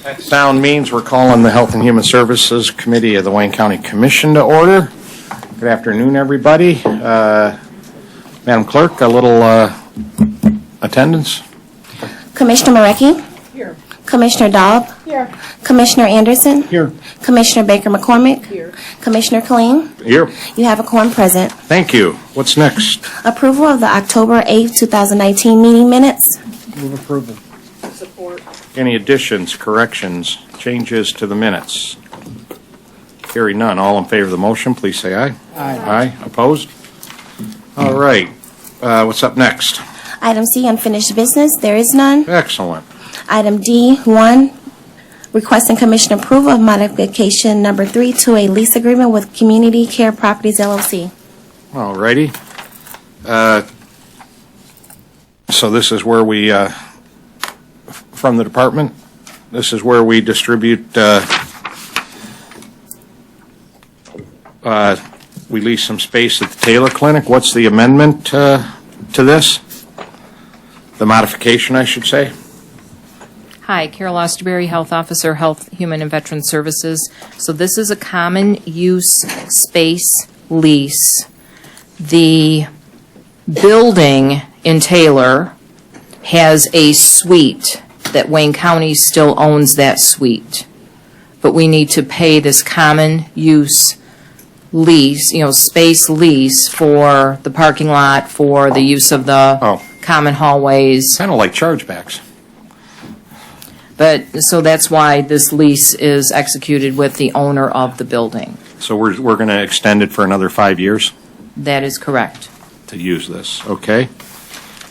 That sound means we're calling the Health and Human Services Committee of the Wayne County Commission to order. Good afternoon, everybody. Madam Clerk, a little attendance. Commissioner Marecki? Here. Commissioner Daub? Here. Commissioner Anderson? Here. Commissioner Baker McCormick? Here. Commissioner Killeen? Here. You have a quorum present. Thank you. What's next? Approval of the October 8, 2019 meeting minutes. Move approval. Support. Any additions, corrections, changes to the minutes? Hearing none. All in favor of the motion, please say aye. Aye. Aye. Opposed? All right. What's up next? Item C, unfinished business. There is none. Excellent. Item D, 1, requesting commission approval of modification number 3 to a lease agreement with Community Care Properties, LLC. All righty. So this is where we, from the department, this is where we distribute, we lease some space at the Taylor Clinic. What's the amendment to this? The modification, I should say. Hi, Carol Osterberry, Health Officer, Health, Human and Veteran Services. So this is a common use space lease. The building in Taylor has a suite that Wayne County still owns that suite. But we need to pay this common use lease, space lease for the parking lot, for the use of the common hallways. Kind of like chargebacks. But, so that's why this lease is executed with the owner of the building. So we're going to extend it for another 5 years That is correct. to use this. Okay.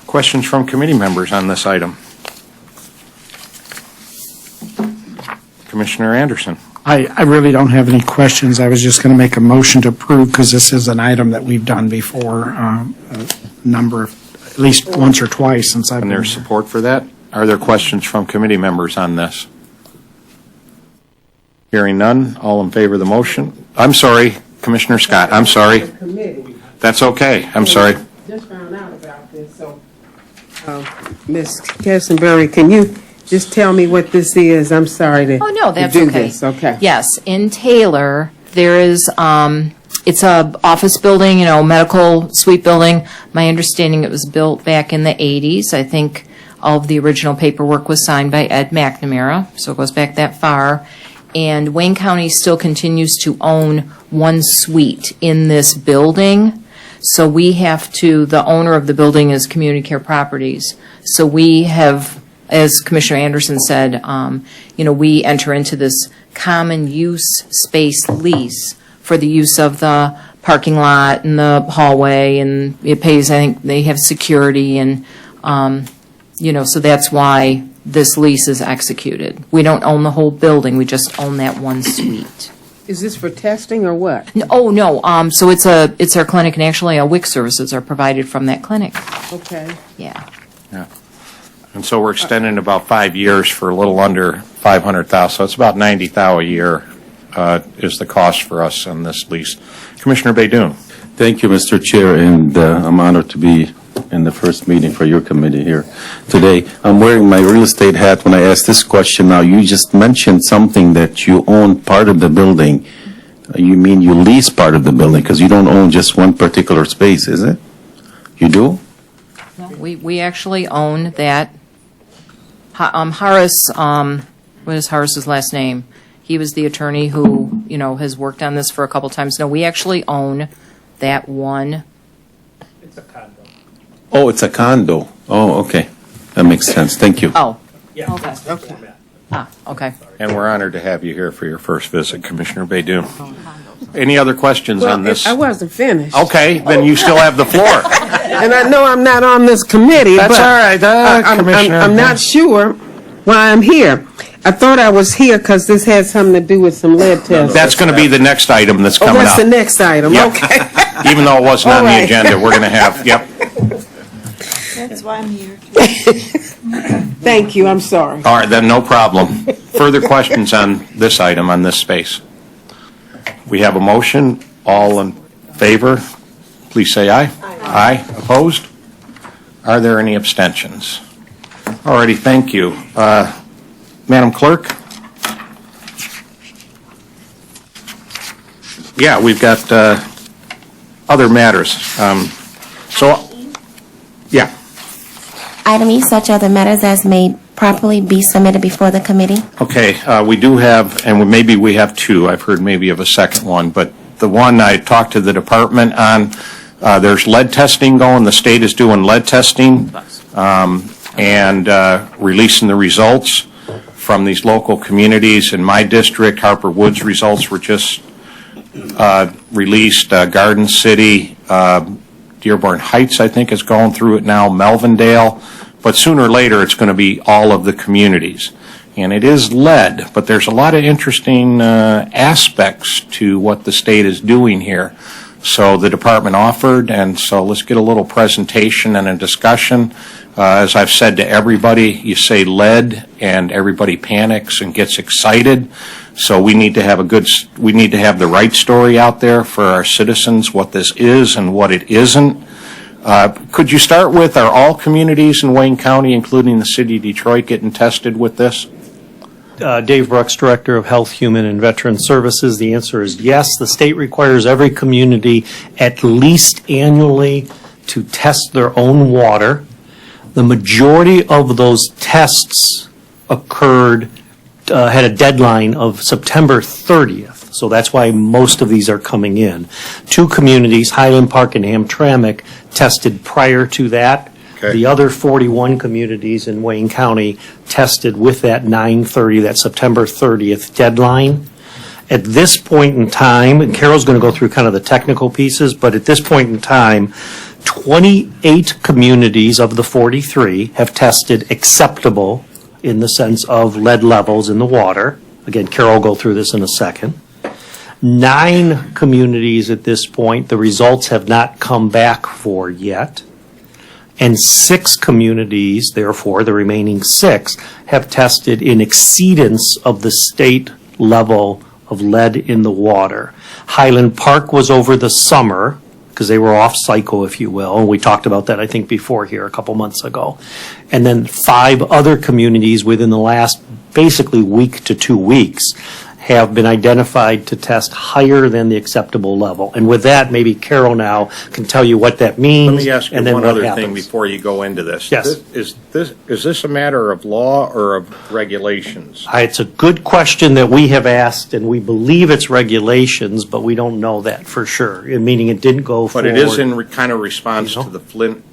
Questions from committee members on this item? Commissioner Anderson. I really don't have any questions. I was just going to make a motion to approve because this is an item that we've done before a number of, at least once or twice since I've And been there's here. support for that? Are there questions from committee members on this? Hearing none, all in favor of the motion? I'm sorry, Commissioner Scott, I'm sorry. Committee. That's okay, I'm sorry. Just found out about this, so, Ms. Kessenberry, can you just tell me what this is? I'm sorry to Oh, no, that's do okay. this. Okay. Yes, in Taylor, there is, it's a office building, medical suite building. My understanding, it was built back in the 80s. I think all of the original paperwork was signed by Ed McNamara, so it goes back that far. And Wayne County still continues to own one suite in this building. So we have to, the owner of the building is Community Care Properties. So we have, as Commissioner Anderson said, we enter into this common use space lease for the use of the parking lot and the hallway, and it pays, I think they have security, and, so that's why this lease is executed. We don't own the whole building, we just own that one suite. Is this for testing or what? No, so it's our clinic, and actually our WIC services are provided from that clinic. Okay. Yeah. Yeah. And so we're extending about 5 years for a little under $500,000, so it's about $90,000 a year is the cost for us on this lease. Commissioner Baydoun. Thank you, Mr. Chair, and I'm honored to be in the first meeting for your committee here today. I'm wearing my real estate hat when I ask this question. Now, you just mentioned something that you own part of the building. You mean you lease part of the building because you don't own just one particular space, is it? You do? We actually own that. Harris, what is Harris's last name? He was the attorney who, has worked on this for a couple times. No, we actually own that one. It's a condo. Oh, it's a condo. Oh, okay. That makes sense. Thank you. Oh, Yeah. Okay. that's Okay. that. okay. And we're honored to have you here for your first visit, Commissioner Baydoun. Any other questions on this? I wasn't finished. Okay, then you still have the floor. And I know I'm not on this committee, That's but all right, Commissioner. I'm not sure why I'm here. I thought I was here because this had something to do with some lead tests. That's going to be the next item that's coming that's up. the next item. Yep. Okay. Even though it wasn't on All the right. agenda, we're going to have, yep. That's why I'm here. Thank you. I'm sorry. All right, then, no problem. Further questions on this item, on this space? We have a motion. All in favor, please say aye. Aye. Opposed? Are there any abstentions? All righty, thank you. Madam Clerk, Yeah, we've got other matters. Yeah, Item E, such other matters as may properly be submitted before the committee. okay, we do have, and maybe we have two, I've heard maybe of a second one, but the one I talked to the department on, there's lead testing going, the state is doing lead testing, and releasing the results from these local communities. In my district, Harper Woods results were just released. Garden City, Dearborn Heights, I think, is going through it now, Melvindale, but sooner or later it's going to be all of the communities. And it is lead, but there's a lot of interesting aspects to what the state is doing here. So the department offered, and so let's get a little presentation and a discussion. As I've said to everybody, you say lead and everybody panics and gets excited. So we need to have the right story out there for our citizens, what this is and what it isn't. Could you start with, are all communities in Wayne County, including the city of Detroit, getting tested with this? Dave Brooks, Director of Health, Human, and Veteran Services. The answer is yes. The state requires every community at least annually to test their own water. The majority of those tests occurred, had a deadline of September 30th. So that's why most of these are coming in. Two communities, Highland Park and Hamtramck, tested prior to that. Okay. The other 41 communities in Wayne County tested with that 9/30, that September 30th deadline. At this point in time, and Carol's going to go through kind of the technical pieces, but at this point in time, 28 communities of the 43 have tested acceptable in the sense of lead levels in the water. Again, Carol will go through this in a second. 9 communities at this point, the results have not come back for yet. And 6 communities, therefore, the remaining 6, have tested in exceedance of the state level of lead in the water. Highland Park was over the summer, because they were off cycle, if you will, and we talked about that, I think, before here a couple months ago. And then 5 other communities within the last basically week to 2 weeks have been identified to test higher than the acceptable level. And with that, maybe Carol now can tell you what that means. Let me ask you and then one what other happens. thing before you go into this. Yes. Is this a matter of law or of regulations? It's a good question that we have asked, and we believe it's regulations, but we don't know that for sure, meaning it didn't go But forward. it is in kind of response You know? to the Flint.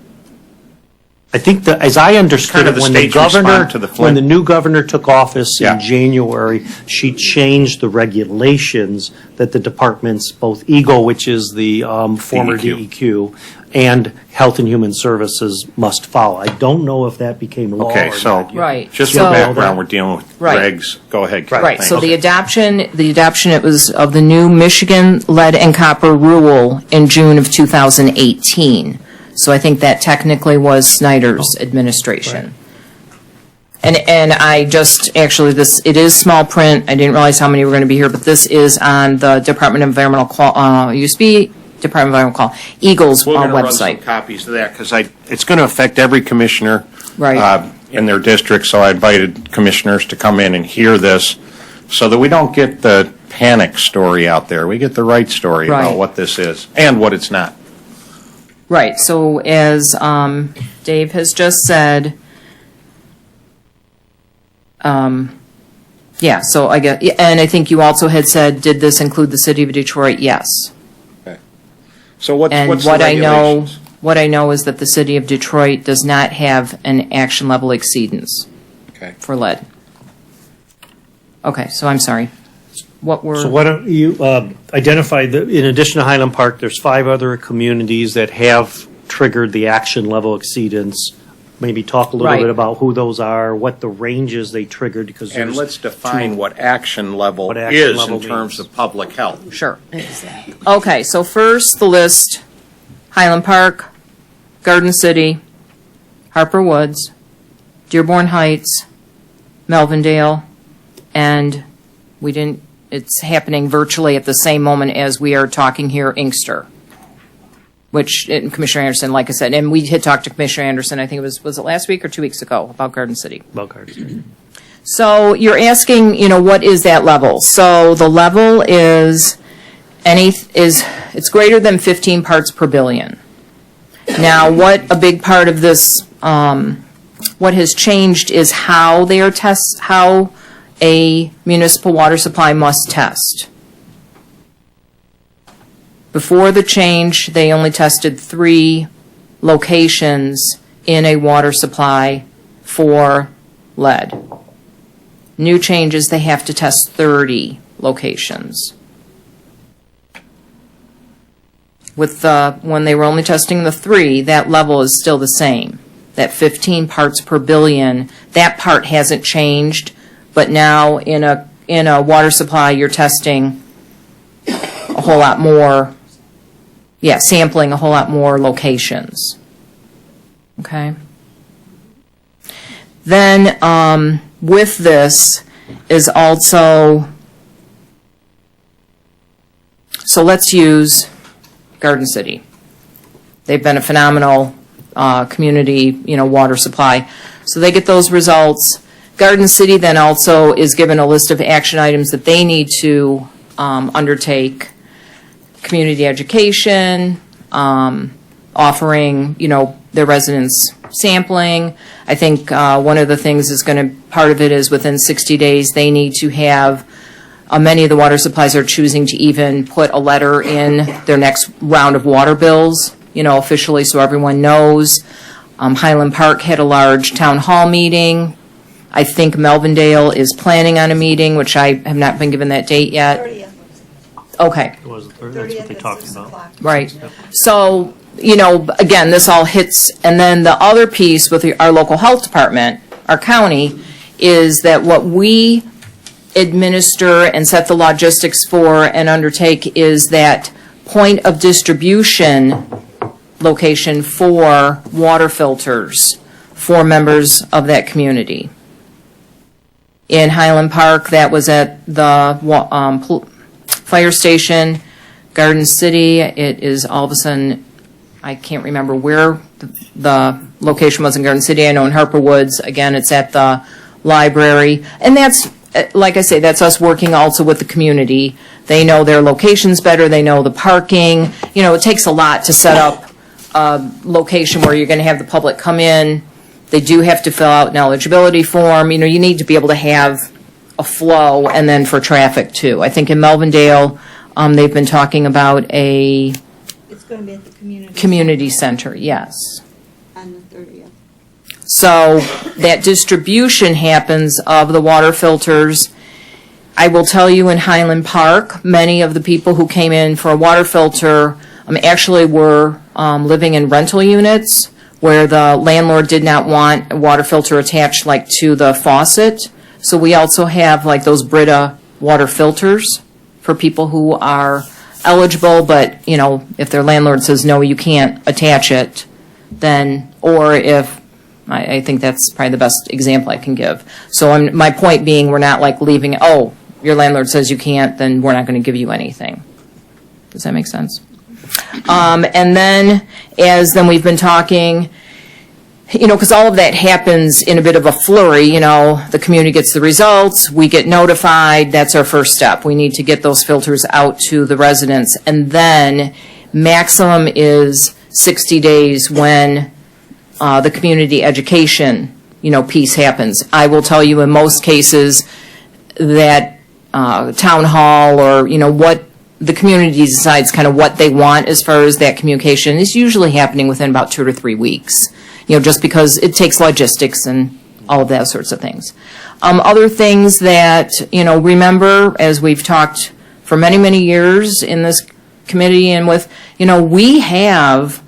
I think that, as I understood Kind of it, the when the state's governor, response to the when Flint. the new governor took office Yeah. in January, she changed the regulations that the departments, both EGLE, which is the former DEQ, and Health and Human Services must follow. I don't know if that became law Okay, or so not. Right. just So- for background, we're dealing with Right. regs. Go ahead, Carol. Right, so Thanks. the adoption, it was of the new Michigan lead and copper rule in June of 2018. So I think that technically was Snyder's administration. And I just, actually, it is small print. I didn't realize how many were going to be here, but this is on the Department of Environmental used to be Department of Environmental Eagle's We're going to run some website. copies of that because it's going to affect every commissioner Right. in their district. So I invited commissioners to come in and hear this so that we don't get the panic story out there. We get the right story Right. about what this is and what it's not. Right, so as Dave has just said, yeah, so I get, and I think you also had said, did this include the city of Detroit? Yes. So what's And the what I know, regulations? what I know is that the city of Detroit does not have an action level exceedance Okay. for lead. Okay, so I'm sorry. What were? So why don't you identify, in addition to Highland Park, there's 5 other communities that have triggered the action level exceedance. Maybe talk a little Right. bit about who those are, what the ranges they triggered, because And there's let's define what action level What action is level in terms means. of public health. Sure. Okay, so first, the list, Highland Park, Garden City, Harper Woods, Dearborn Heights, Melvindale, and it's happening virtually at the same moment as we are talking here, Inkster, which, and Commissioner Anderson, like I said, and we had talked to Commissioner Anderson, I think was it last week or 2 weeks ago, about Garden City. So you're asking, what is that level? So the level is it's greater than 15 parts per billion. Now, what a big part of this, what has changed is how how a municipal water supply must test. Before the change, they only tested 3 locations in a water supply for lead. New changes, they have to test 30 locations. With when they were only testing the 3, that level is still the same. That 15 parts per billion, that part hasn't changed, but now in a water supply, you're testing a whole lot more, sampling a whole lot more locations. Okay? Then with this is also, so let's use Garden City. They've been a phenomenal community, water supply. So they get those results. Garden City then also is given a list of action items that they need to undertake. Community education, offering, their residents sampling. I think one of the things is part of it is within 60 days, they need to have, many of the water supplies are choosing to even put a letter in their next round of water bills, officially so everyone knows. Highland Park had a large town hall meeting. I think Melvindale is planning on a meeting, which I have not been given that date yet. 30th. Okay. It was the 30th, that's what they talked about. Right. So, again, this all hits, and then the other piece with our local health department, our county, is that what we administer and set the logistics for and undertake is that point of distribution location for water filters for members of that community. In Highland Park, that was at the fire station. Garden City, it is all of a sudden, I can't remember where the location was in Garden City. I know in Harper Woods, again, it's at the library. And that's, like I say, that's us working also with the community. They know their locations better. They know the parking. It takes a lot to set up a location where you're going to have the public come in. They do have to fill out an eligibility form. You need to be able to have a flow, and then for traffic too. I think in Melvindale, they've been talking about It's going to be at the community center, yes. on the 30th. So that distribution happens of the water filters. I will tell you in Highland Park, many of the people who came in for a water filter actually were living in rental units where the landlord did not want a water filter attached to the faucet. So we also have those Brita water filters for people who are eligible, but if their landlord says no, you can't attach it, then, or if, I think that's probably the best example I can give. So my point being, we're not leaving, your landlord says you can't, then we're not going to give you anything. Does that make sense? And then, then we've been talking, because all of that happens in a bit of a flurry, the community gets the results, we get notified, that's our first step. We need to get those filters out to the residents, and then maximum is 60 days when the community education, piece happens. I will tell you in most cases that town hall or, what the community decides kind of what they want as far as that communication is usually happening within about 2 to 3 weeks. Just because it takes logistics and all of that sorts of things. Other things that, remember, as we've talked for many, many years in this committee and with, we have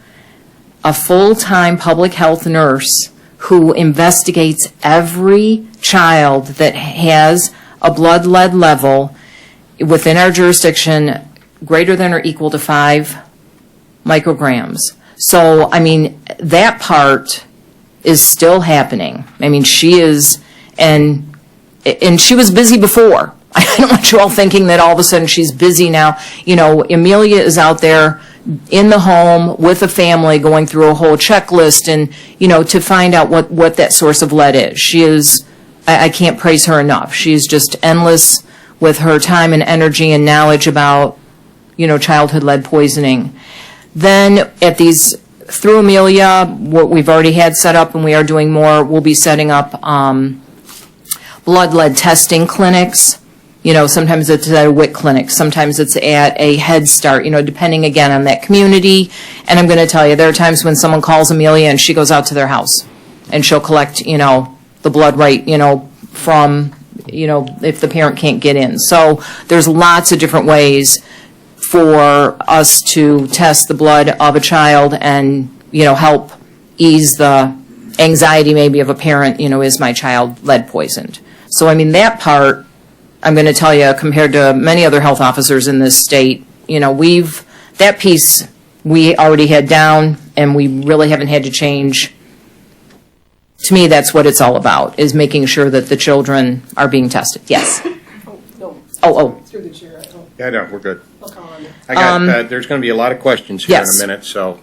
a full-time public health nurse who investigates every child that has a blood lead level within our jurisdiction greater than or equal to 5 micrograms. So, that part is still happening. She is, and she was busy before. I don't want you all thinking that all of a sudden she's busy now. Amelia is out there in the home with a family going through a whole checklist and, to find out what that source of lead is. She is, I can't praise her enough. She's just endless with her time and energy and knowledge about childhood lead poisoning. Then through Amelia, what we've already had set up, and we are doing more, we'll be setting up blood lead testing clinics. Sometimes it's at a WIC clinic, sometimes it's at a Head Start, depending again on that community. And I'm going to tell you, there are times when someone calls Amelia and she goes out to their house and she'll collect, the blood right, from, if the parent can't get in. So there's lots of different ways for us to test the blood of a child and, help ease the anxiety maybe of a parent, is my child lead poisoned? So, that part, I'm going to tell you, compared to many other health officers in this state, that piece we already had down and we really haven't had to change. To me, that's what it's all about, is making sure that the children are being tested. Yes. Oh. Through the chair. Yeah, no, we're good. I got, there's going to be a lot of questions here in Yes. a minute, so.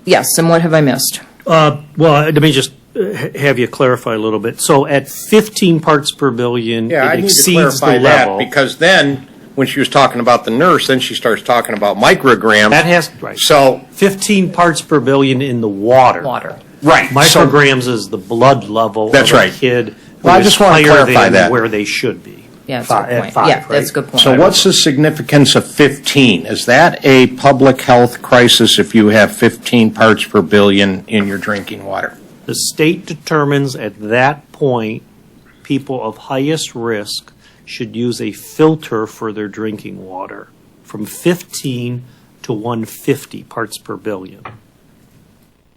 Yes, and what have I missed? Well, let me just have you clarify a little bit. So at 15 parts per billion, Yeah, I it need to exceeds clarify the that, level. because then, when she was talking about the nurse, then she starts talking about micrograms. That has, right. So, 15 parts per billion in the water. Water. right. so- Micrograms is the blood level That's of a right. kid Well, who I is just wanna higher clarify than that. where they should be. Yeah, that's a good At point. 5, Yeah, right? that's a good point. So what's the significance of 15? Is that a public health crisis if you have 15 parts per billion in your drinking water? The state determines at that point, people of highest risk should use a filter for their drinking water from 15 to 150 parts per billion.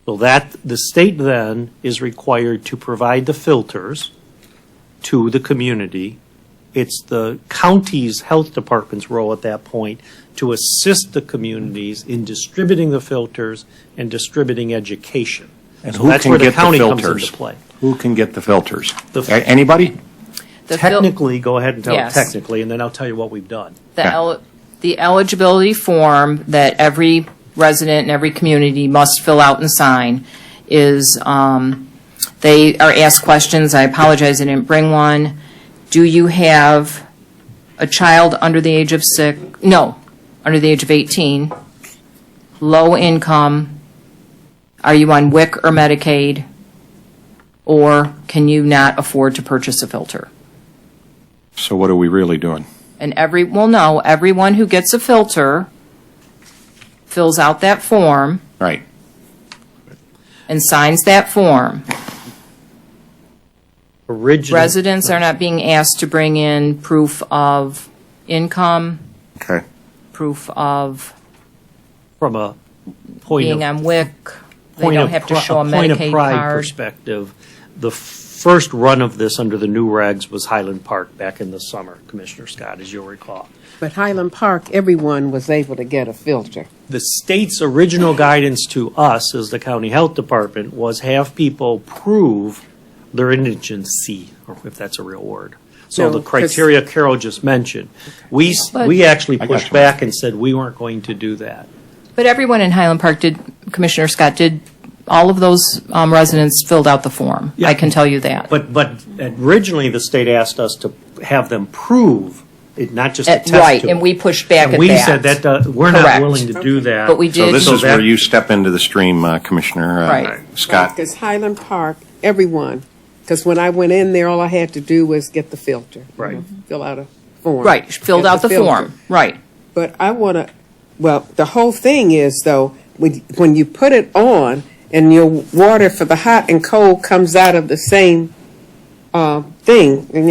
So that, the state then is required to provide the filters to the community. It's the county's health department's role at that point to assist the communities in distributing the filters and distributing education. And So who that's can where the get the county comes filters? into play. Who can get the filters? The- Anybody? The fil- Technically, go ahead and tell Yes. technically, and then I'll tell you what we've done. the eligibility form that every resident in every community must fill out and sign is, they are asked questions. I apologize, I didn't bring one. Do you have a child under the age of under the age of 18, low income? Are you on WIC or Medicaid? Or can you not afford to purchase a filter? So what are we really doing? And everyone who gets a filter fills out that form Right. and signs that form. Originally. Residents are not being asked to bring in proof of income, Okay. proof of From a point being of, on WIC. They point don't of have to pri- show a point of Medicaid pride card. perspective, the first run of this under the new regs was Highland Park back in the summer, Commissioner Scott, as you'll recall. But Highland Park, everyone was able to get a filter. The state's original guidance to us as the county health department was have people prove their indigency, or if that's a real word. So No, the 'cause- criteria Carol just mentioned, we But- actually I pushed got you. back and said we weren't going to do that. But everyone in Highland Park Commissioner Scott all of those residents filled out the form. Yeah. I can tell you that. But originally, the state asked us to have them prove it, not just attest to Right, it. and we pushed back And at we that. said that, we're not Correct. willing to do that. But we did. So this So is where that- you step into the stream, Commissioner Right. Scott. Because Highland Park, everyone, because when I went in there, all I had to do was get the filter. Right. Fill out a form. Right, filled Get out the filter. form, right. But I want to, well, the whole thing is, though, when you put it on and your water for the hot and cold comes out of the same thing, and,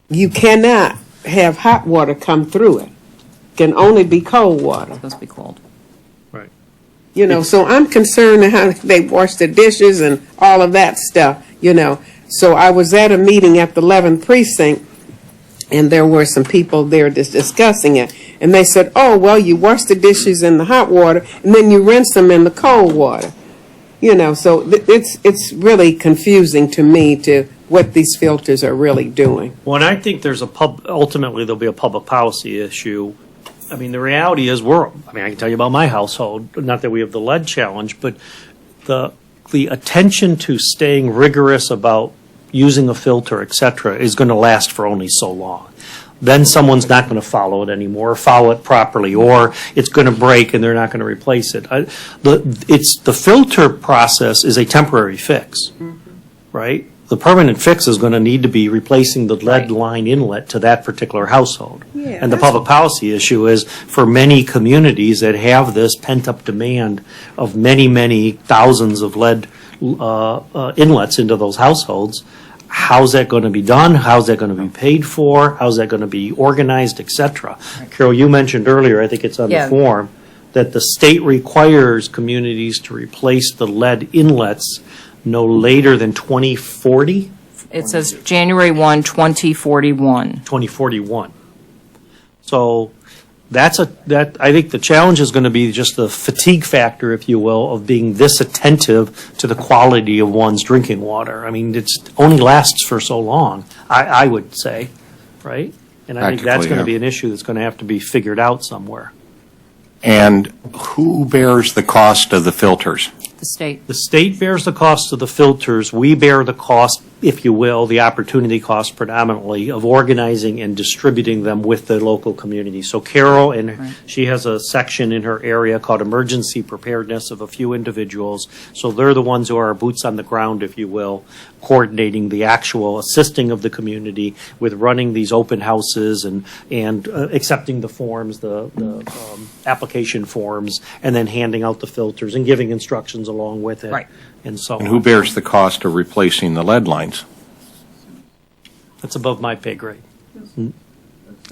you cannot have hot water come through it. Can only be cold water. Supposed to be cold. So I'm concerned how they wash the dishes and all of that stuff, So I was at a meeting at the 11th precinct, and there were some people there just discussing it. And they said, oh, well, you wash the dishes in the hot water, and then you rinse them in the cold water. So it's really confusing to me to what these filters are really doing. Well, and I think ultimately there'll be a public policy issue. I mean, the reality is I can tell you about my household, not that we have the lead challenge, but the attention to staying rigorous about using a filter, et cetera, is going to last for only so long. then someone's not going to follow it anymore, or follow it properly, or it's going to break and they're not going to replace it. The filter process is a temporary fix, right? The permanent fix is going to need to be replacing the lead line inlet to that particular household. Yeah, And the that's- public policy issue is, for many communities that have this pent-up demand of many, many thousands of lead inlets into those households, how's that going to be done? How's that going to be paid for? How's that going to be organized, et cetera? Carol, you mentioned earlier, I think it's on the Yeah. form, that the state requires communities to replace the lead inlets no later than 2040, It says January 1, 2041. 2041. So I think the challenge is going to be just the fatigue factor, if you will, of being this attentive to the quality of one's drinking water. I mean, it only lasts for so long, I would say, right? And I think that's Practically, going to yeah. be an issue that's going to have to be figured out somewhere. And who bears the cost of the filters? The state. The state bears the cost of the filters. We bear the cost, if you will, the opportunity cost predominantly of organizing and distributing them with the local community. So Carol, and she has a section in her area called Emergency Preparedness of a few individuals. So they're the ones who are boots on the ground, if you will, coordinating the actual assisting of the community with running these open houses and accepting the forms, the application forms, and then handing out the filters and giving instructions along with it. Right. And so And who bears the cost of replacing the lead lines? that's above my pay grade.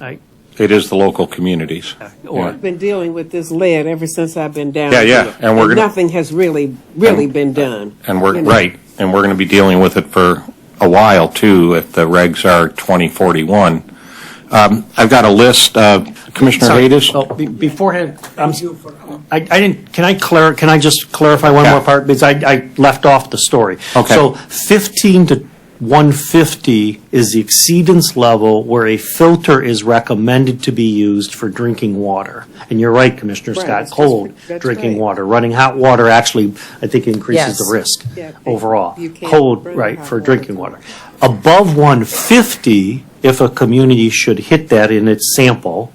It is the local communities. Or I've been dealing with this lead ever since I've been down Yeah, yeah, here. and we're gonna- Nothing has really been done. And we're, You know. right, and we're going to be dealing with it for a while, too, if the regs are 2041. I've got a list, Commissioner Sorry. Haydes? Oh, beforehand, I didn't, can I just clarify one Yeah. more part? Because I left off the story. Okay. So 15 to 150 is the exceedance level where a filter is recommended to be used for drinking water. And you're right, Commissioner Right, Scott, that's cold that's drinking right. water. Running hot water actually, I think, increases Yes. the risk Yeah, overall. you can't Cold, run right, hot for water. drinking water. Above 150, if a community should hit that in its sample,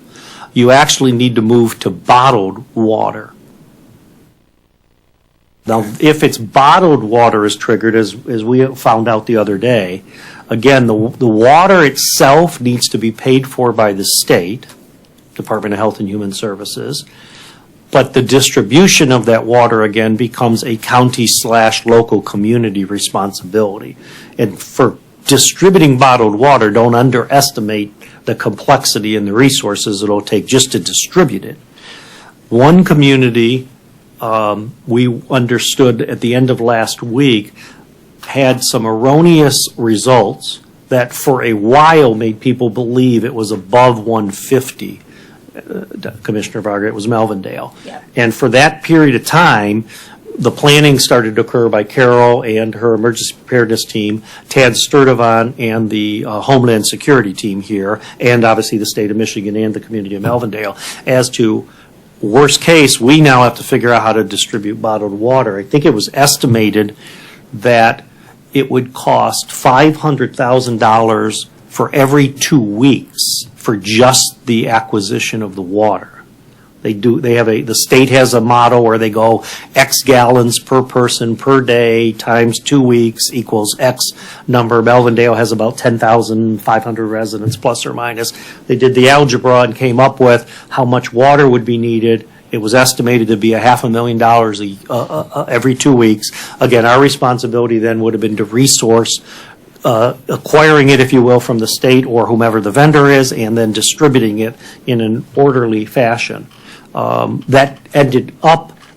you actually need to move to bottled water. Now, if it's bottled water is triggered, as we found out the other day, again, the water itself needs to be paid for by the state, Department of Health and Human Services, but the distribution of that water, again, becomes a county/local community responsibility. And for distributing bottled water, don't underestimate the complexity and the resources it'll take just to distribute it. One community, we understood at the end of last week, had some erroneous results that for a while made people believe it was above 150. Commissioner Wagner, it was Melvindale. Yeah. And for that period of time, the planning started to occur by Carol and her emergency preparedness team, Tad Sturdivant and the Homeland Security team here, and obviously the state of Michigan and the community of Melvindale, as to worst case, we now have to figure out how to distribute bottled water. I think it was estimated that it would cost $500,000 for every 2 weeks for just the acquisition of the water. The state has a model where they go X gallons per person per day times 2 weeks equals X number. Melvindale has about 10,500 residents, plus or minus. They did the algebra and came up with how much water would be needed. It was estimated to be $500,000 every 2 weeks. Again, our responsibility then would have been to resource acquiring it, if you will, from the state or whomever the vendor is, and then distributing it in an orderly fashion.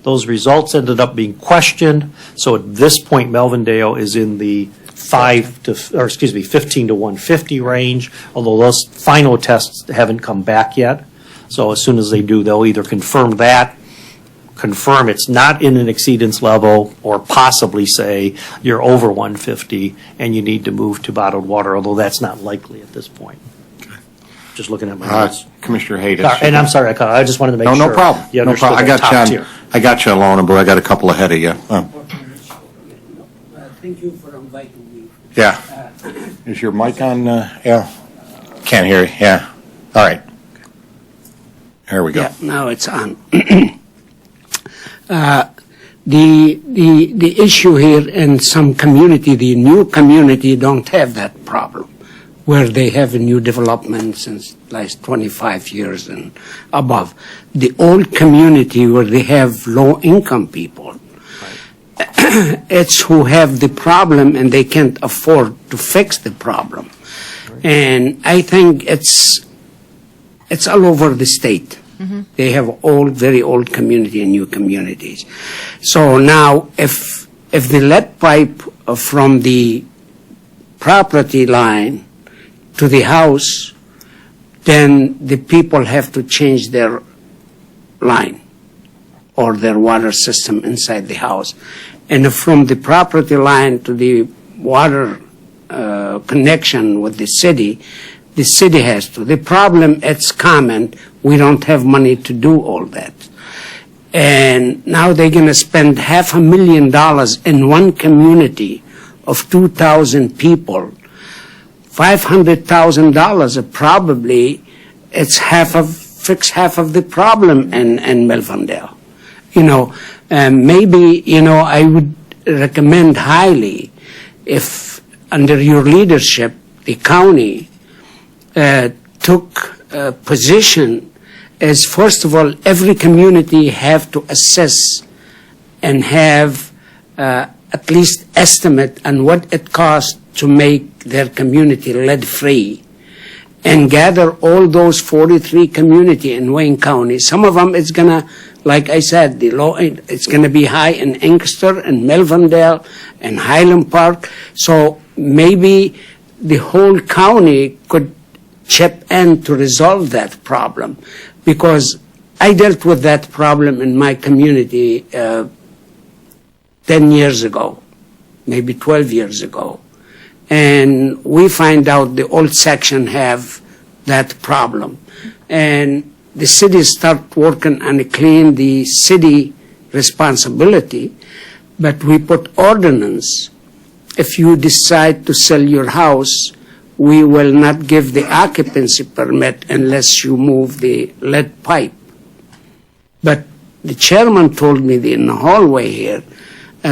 Those results ended up being questioned. So at this point, Melvindale is in the 15 to 150 range, although those final tests haven't come back yet. So as soon as they do, they'll either confirm it's not in an exceedance level, or possibly say you're over 150 and you need to move to bottled water, although that's not likely at this point. Just looking at my notes. Commissioner Haydes. And I'm sorry, I just wanted to make sure. No problem. You No understood problem. that top tier. I got you, Alona, but I got a couple ahead of you. Thank you for inviting me. Yeah. Is your mic on, Al? Can't hear you, yeah. All right. There we go. Yeah, now it's on. The issue here in some community, the new community don't have that problem, where they have a new development since last 25 years and above. The old community where they have low-income people, it's who have the problem and they can't afford to fix the problem. And I think it's all over the state. They have old, very old community and new communities. So now, if the lead pipe from the property line to the house, then the people have to change their line or their water system inside the house. And from the property line to the water connection with the city has to. The problem, it's common, we don't have money to do all that. And now they're going to spend $500,000 in one community of 2,000 people. $500,000 probably, it's fix half of the problem in Melvindale. Maybe, I would recommend highly if under your leadership, the county took a position as, first of all, every community have to assess and have at least estimate on what it costs to make their community lead-free, and gather all those 43 community in Wayne County. Some of them, it's going to, like I said, it's going to be high in Inkster and Melvindale and Highland Park. So maybe the whole county could chip in to resolve that problem, because I dealt with that problem in my community 10 years ago, maybe 12 years ago. And we find out the old section have that problem. And the city start working on clean the city responsibility, but we put ordinance. If you decide to sell your house, we will not give the occupancy permit unless you move the lead pipe. But the chairman told me in the hallway here,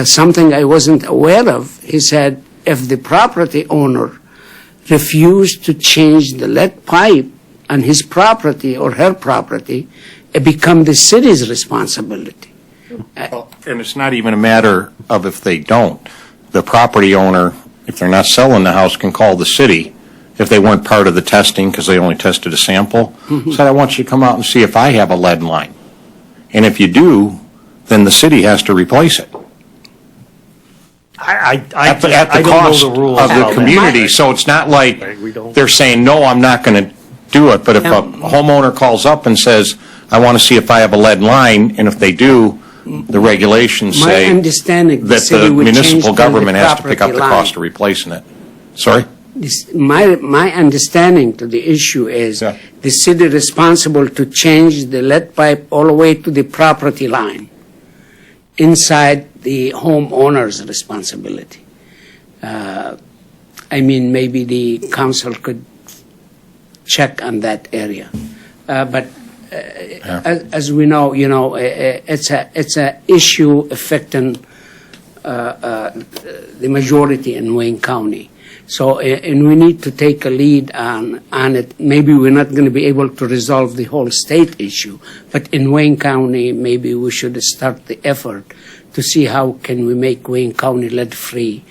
something I wasn't aware of. He said, if the property owner refused to change the lead pipe on his property or her property, it becomes the city's responsibility. Well, and it's not even a matter of if they don't. The property owner, if they're not selling the house, can call the city if they weren't part of the testing because they only tested a sample. Said, I want you to come out and see if I have a lead line. And if you do, then the city has to replace it. At the I don't cost know the rules of the how that- community. So it's not like We don't- they're saying, no, I'm not going to do it. But if a homeowner calls up and says, I want to see if I have a lead line, and if they do, the regulations My say understanding, that city the would change municipal to government has to pick up property the line. cost of replacing it. Sorry? My understanding to the issue is Yeah. the city responsible to change the lead pipe all the way to the property line, inside the homeowner's responsibility. Maybe the council could check on that area. But as we know, it's a issue affecting the majority in Wayne County. So, and we need to take a lead on it. Maybe we're not going to be able to resolve the whole state issue, but in Wayne County, maybe we should start the effort to see how can we make Wayne County lead-free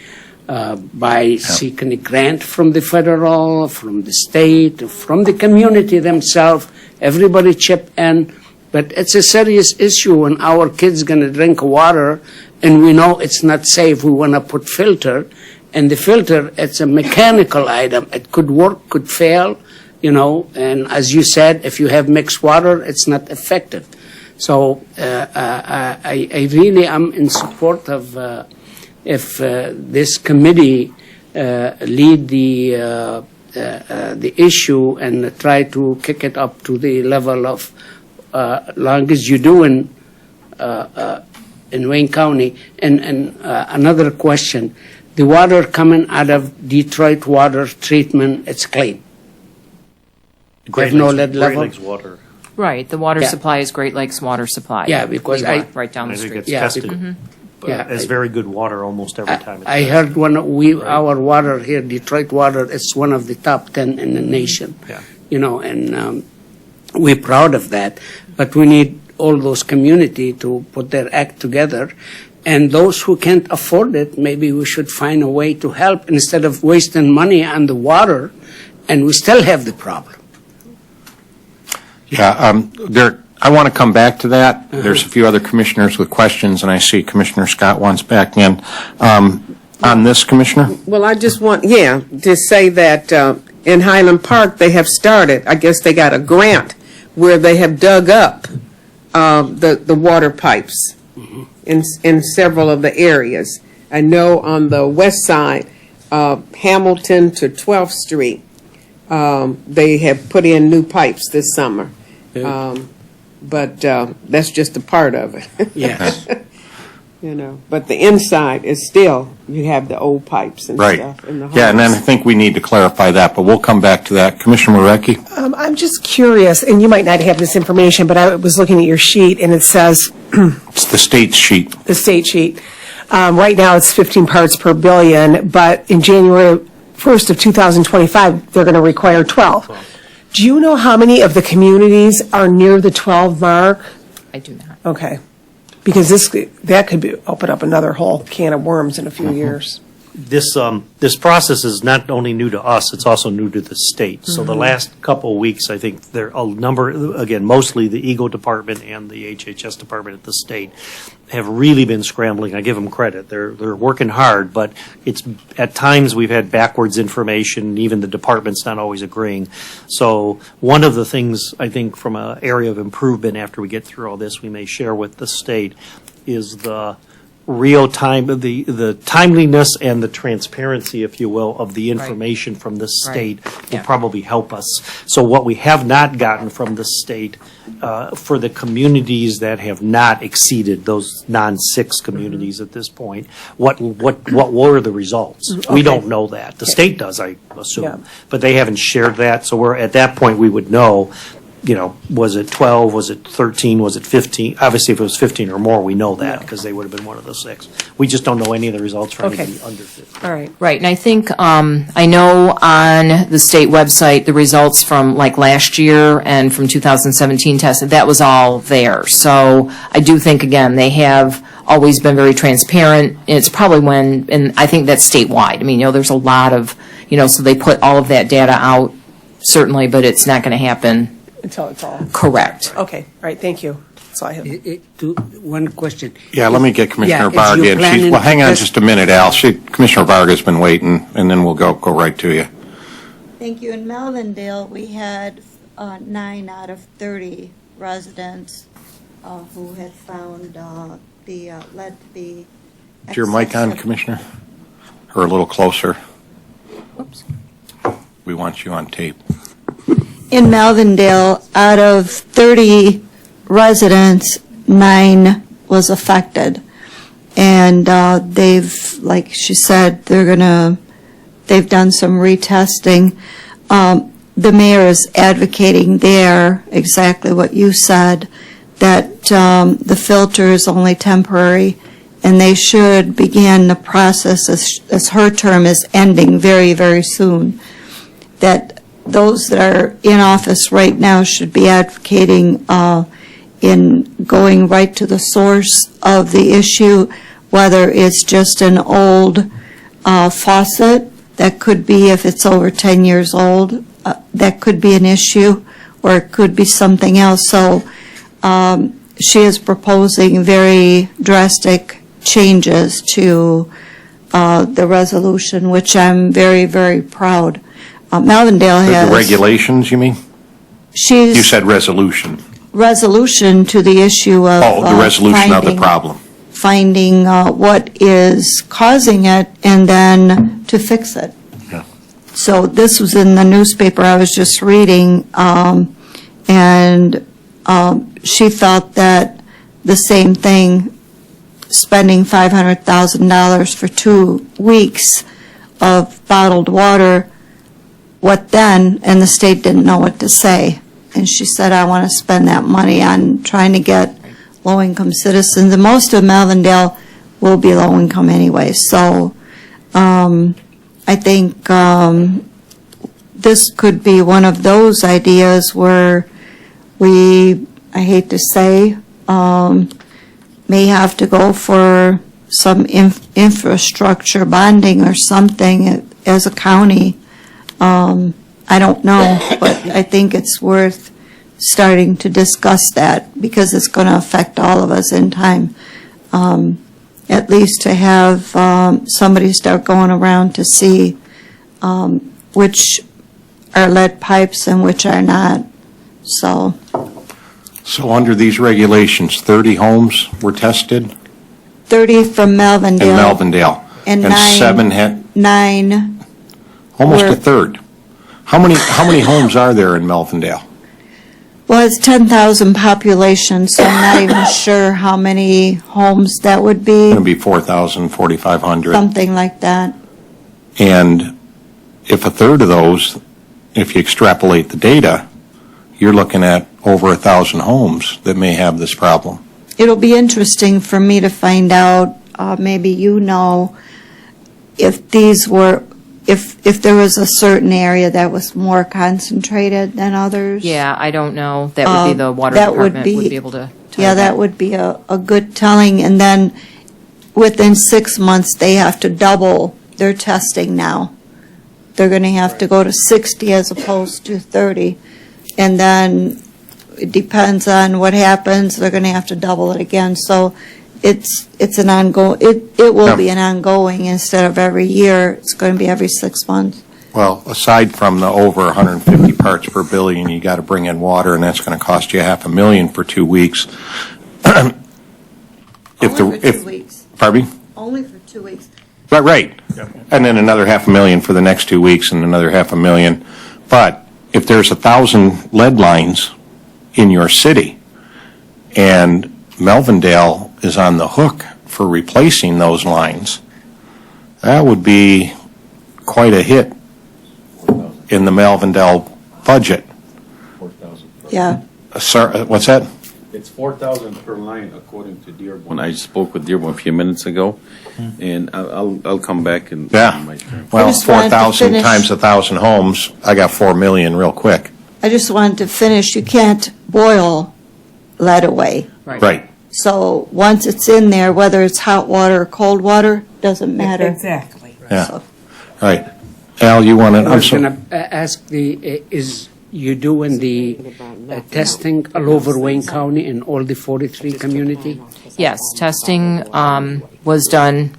by seeking a grant from the federal, from the state, from the community themselves. Everybody chip in, but it's a serious issue when our kids going to drink water and we know it's not safe. We want to put filter. And the filter, it's a mechanical item. It could work, could fail, and as you said, if you have mixed water, it's not effective. So I really am in support of if this committee lead the issue and try to kick it up to the level of long as you do in Wayne County. And another question. The water coming out of Detroit water treatment, it's clean. They have no lead level. Great Lakes water. Right, the water Yeah. supply is Great Lakes Water Supply. Yeah, because We I- walk right down I the think street. it's Yeah. tested Yeah, as very good water almost every time. it's I tested. heard our water here, Detroit water, is one of the top 10 in the nation. Yeah. You know, and we're proud of that. But we need all those community to put their act together. And those who can't afford it, maybe we should find a way to help instead of wasting money on the water, and we still have the problem. Yeah, I want to come back to that. There's a few other commissioners with questions, and I see Commissioner Scott wants back in. On this, Commissioner? Well, I just want, to say that in Highland Park, they have started, I guess they got a grant where they have dug up the water pipes in several of the areas. I know on the west side, Hamilton to 12th Street, they have put in new pipes this summer. But that's just a part of it. Yes. You know, but the inside is still, you have the old pipes and Right. stuff in the homes. Yeah, and then I think we need to clarify that, but we'll come back to that. Commissioner Marecki? I'm just curious, and you might not have this information, but I was looking at your sheet, and it says, It's the state sheet. the state sheet, right now it's 15 parts per billion, but in January 1st of 2025, they're going to require 12. Do you know how many of the communities are near the 12 mark? I do not. Okay. Because that could open up another whole can of worms in a few years. This process is not only new to us, it's also new to the state. So the last couple of weeks, I think there are a number, again, mostly the EGO department and the HHS department at the state have really been scrambling. I give them credit. They're working hard, but it's, at times we've had backwards information, even the department's not always agreeing. So one of the things I think from an area of improvement after we get through all this, we may share with the state is the real time, the timeliness and the transparency, if you will, of the information from the state will Yeah. probably help us. So what we have not gotten from the state, for the communities that have not exceeded those non-6 communities at this point, what were the results? We don't know that. The state does, I assume, Yeah. but they haven't shared that. So we're, at that point, we would know, you know, was it 12, was it 13, was it 15? Obviously, if it was 15 or more, we know that because they would have been one of the 6. We just don't know any of the results for Okay. anybody under 15. All right. Right, and I think, I know on the state website, the results from like last year and from 2017 tested, that was all there. So I do think, again, they have always been very transparent. It's probably when, and I think that's statewide. I mean, you know, there's a lot of, you know, so they put all of that data out, certainly, but it's not going to happen Until it's all. correct. Okay, all right, thank you. That's all I have. One question. Yeah, let me get Commissioner Yeah, is Varga you in. planning Well, hang to on test- just a minute, Al. Commissioner Varga's been waiting, and then we'll go right to you. Thank you. In Melvindale, we had 9 out of 30 residents who had found the lead to be Is your mic on, excessive. Commissioner? Or a little closer? Oops. We want you on tape. In Melvindale, out of 30 residents, 9 was affected. And they've, like she said, they've done some retesting. The mayor is advocating there exactly what you said, that the filter is only temporary, and they should begin the process, as her term is ending very, very soon, that those that are in office right now should be advocating in going right to the source of the issue, whether it's just an old faucet, that could be, if it's over 10 years old, that could be an issue, or it could be something else. So she is proposing very drastic changes to the resolution, which I'm very, very proud. Melvindale has. The regulations, you mean? She's You said resolution. resolution to the issue of. Oh, the resolution of the finding- problem. Finding what is causing it and then to fix it. Yeah. So this was in the newspaper I was just reading, and she thought that the same thing, spending $500,000 for 2 weeks of bottled water what then, and the state didn't know what to say. And she said, I want to spend that money on trying to get low-income citizens, and most of Melvindale will be low-income anyway. So I think this could be one of those ideas where we, I hate to say, may have to go for some infrastructure bonding or something as a county. I don't know, but I think it's worth starting to discuss that because it's going to affect all of us in time. At least to have somebody start going around to see which are lead pipes and which are not. So under these regulations, 30 homes were tested 30 from in Melvindale. Melvindale. And seven had, nine. almost were- a third. How many homes are there in Melvindale? Well, it's 10,000 population, so I'm not even sure how many homes that would be, Going to be 4,000, 4,500. something like that. And if a third of those, if you extrapolate the data, you're looking at over 1,000 homes that may have this problem. It'll be interesting for me to find out, maybe you know, if these were, if there was a certain area that was more concentrated than others. Yeah, I don't know. That would be the water that would department be- would be able to tell Yeah, you that would be a good telling, and then within 6 months, they have to double their testing now. They're going to have to go to 60 as opposed to 30, and then it depends on what happens, they're going to have to double it again, so it's an ongoing, it will Yeah. be an ongoing, instead of every year, it's going to be every 6 months. Well, aside from the over 150 parts per billion, you got to bring in water, and that's going to cost you $500,000 for 2 weeks. Weeks. Pardon me? Only for 2 weeks. Right. And then another $500,000 for the next 2 weeks, and another $500,000. But if there's 1,000 lead lines in your city, and Melvindale is on the hook for replacing those lines, that would be quite a hit in the Melvindale budget. 4,000. Yeah. Sir, what's that? It's 4,000 per line according to Dearborn. I spoke with Dearborn a few minutes ago, and I'll come back and. Yeah. my turn. Well, just wanted to 4,000 finish- times 1,000 homes, I got 4 million real quick. I just wanted to finish, you can't boil lead away. Right. So once it's in there, whether it's hot water or cold water, doesn't matter. Exactly. Yeah. So- Right. Al, you want to, I I'm was sorry. going to ask is you doing the testing all over Wayne County in all the 43 community? Yes, testing was done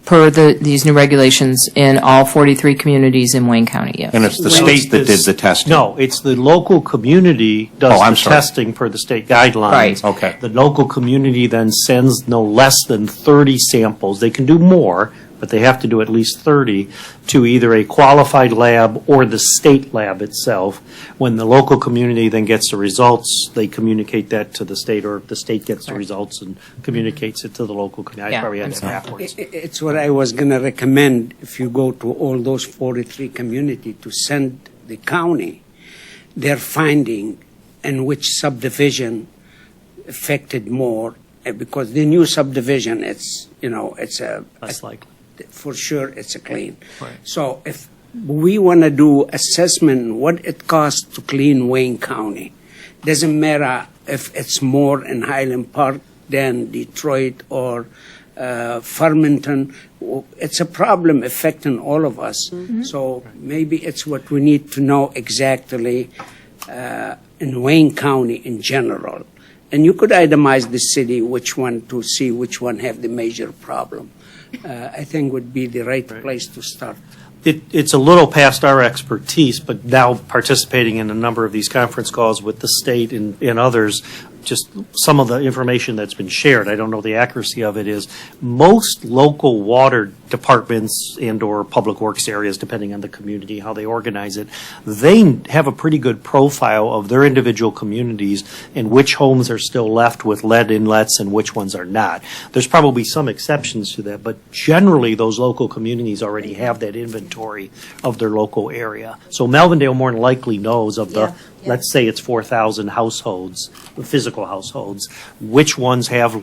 per these new regulations in all 43 communities in Wayne County, yes. And it's the Well, state that did it's- the testing. No, it's the local community Oh, does I'm the sorry. testing per the state guidelines. Right. Okay. The local community then sends no less than 30 samples. They can do more, but they have to do at least 30 to either a qualified lab or the state lab itself. When the local community then gets the results, they communicate that to the state, or the state gets the results and communicates it to the local community. I Yeah, probably had I'm that sorry. backwards. It's what I was going to recommend, if you go to all those 43 community, to send the county their finding and which subdivision affected more, because the new subdivision, it's a Less likely. for sure it's a clean. Right. So if we want to do assessment, what it costs to clean Wayne County, doesn't matter if it's more in Highland Park than Detroit or Farmington. It's a problem affecting all of us. So maybe it's what we need to know exactly in Wayne County in general. And you could itemize the city, which one to see which one have the major problem. I think would be the right place to start. It's a little past our expertise, but now participating in a number of these conference calls with the state and others, just some of the information that's been shared, I don't know the accuracy of it, is most local water departments and/or public works areas, depending on the community, how they organize it, they have a pretty good profile of their individual communities and which homes are still left with lead inlets and which ones are not. There's probably some exceptions to that, but generally those local communities already have that inventory of their local area. So Melvindale more than likely knows of the, let's say it's 4,000 households, physical households, which ones have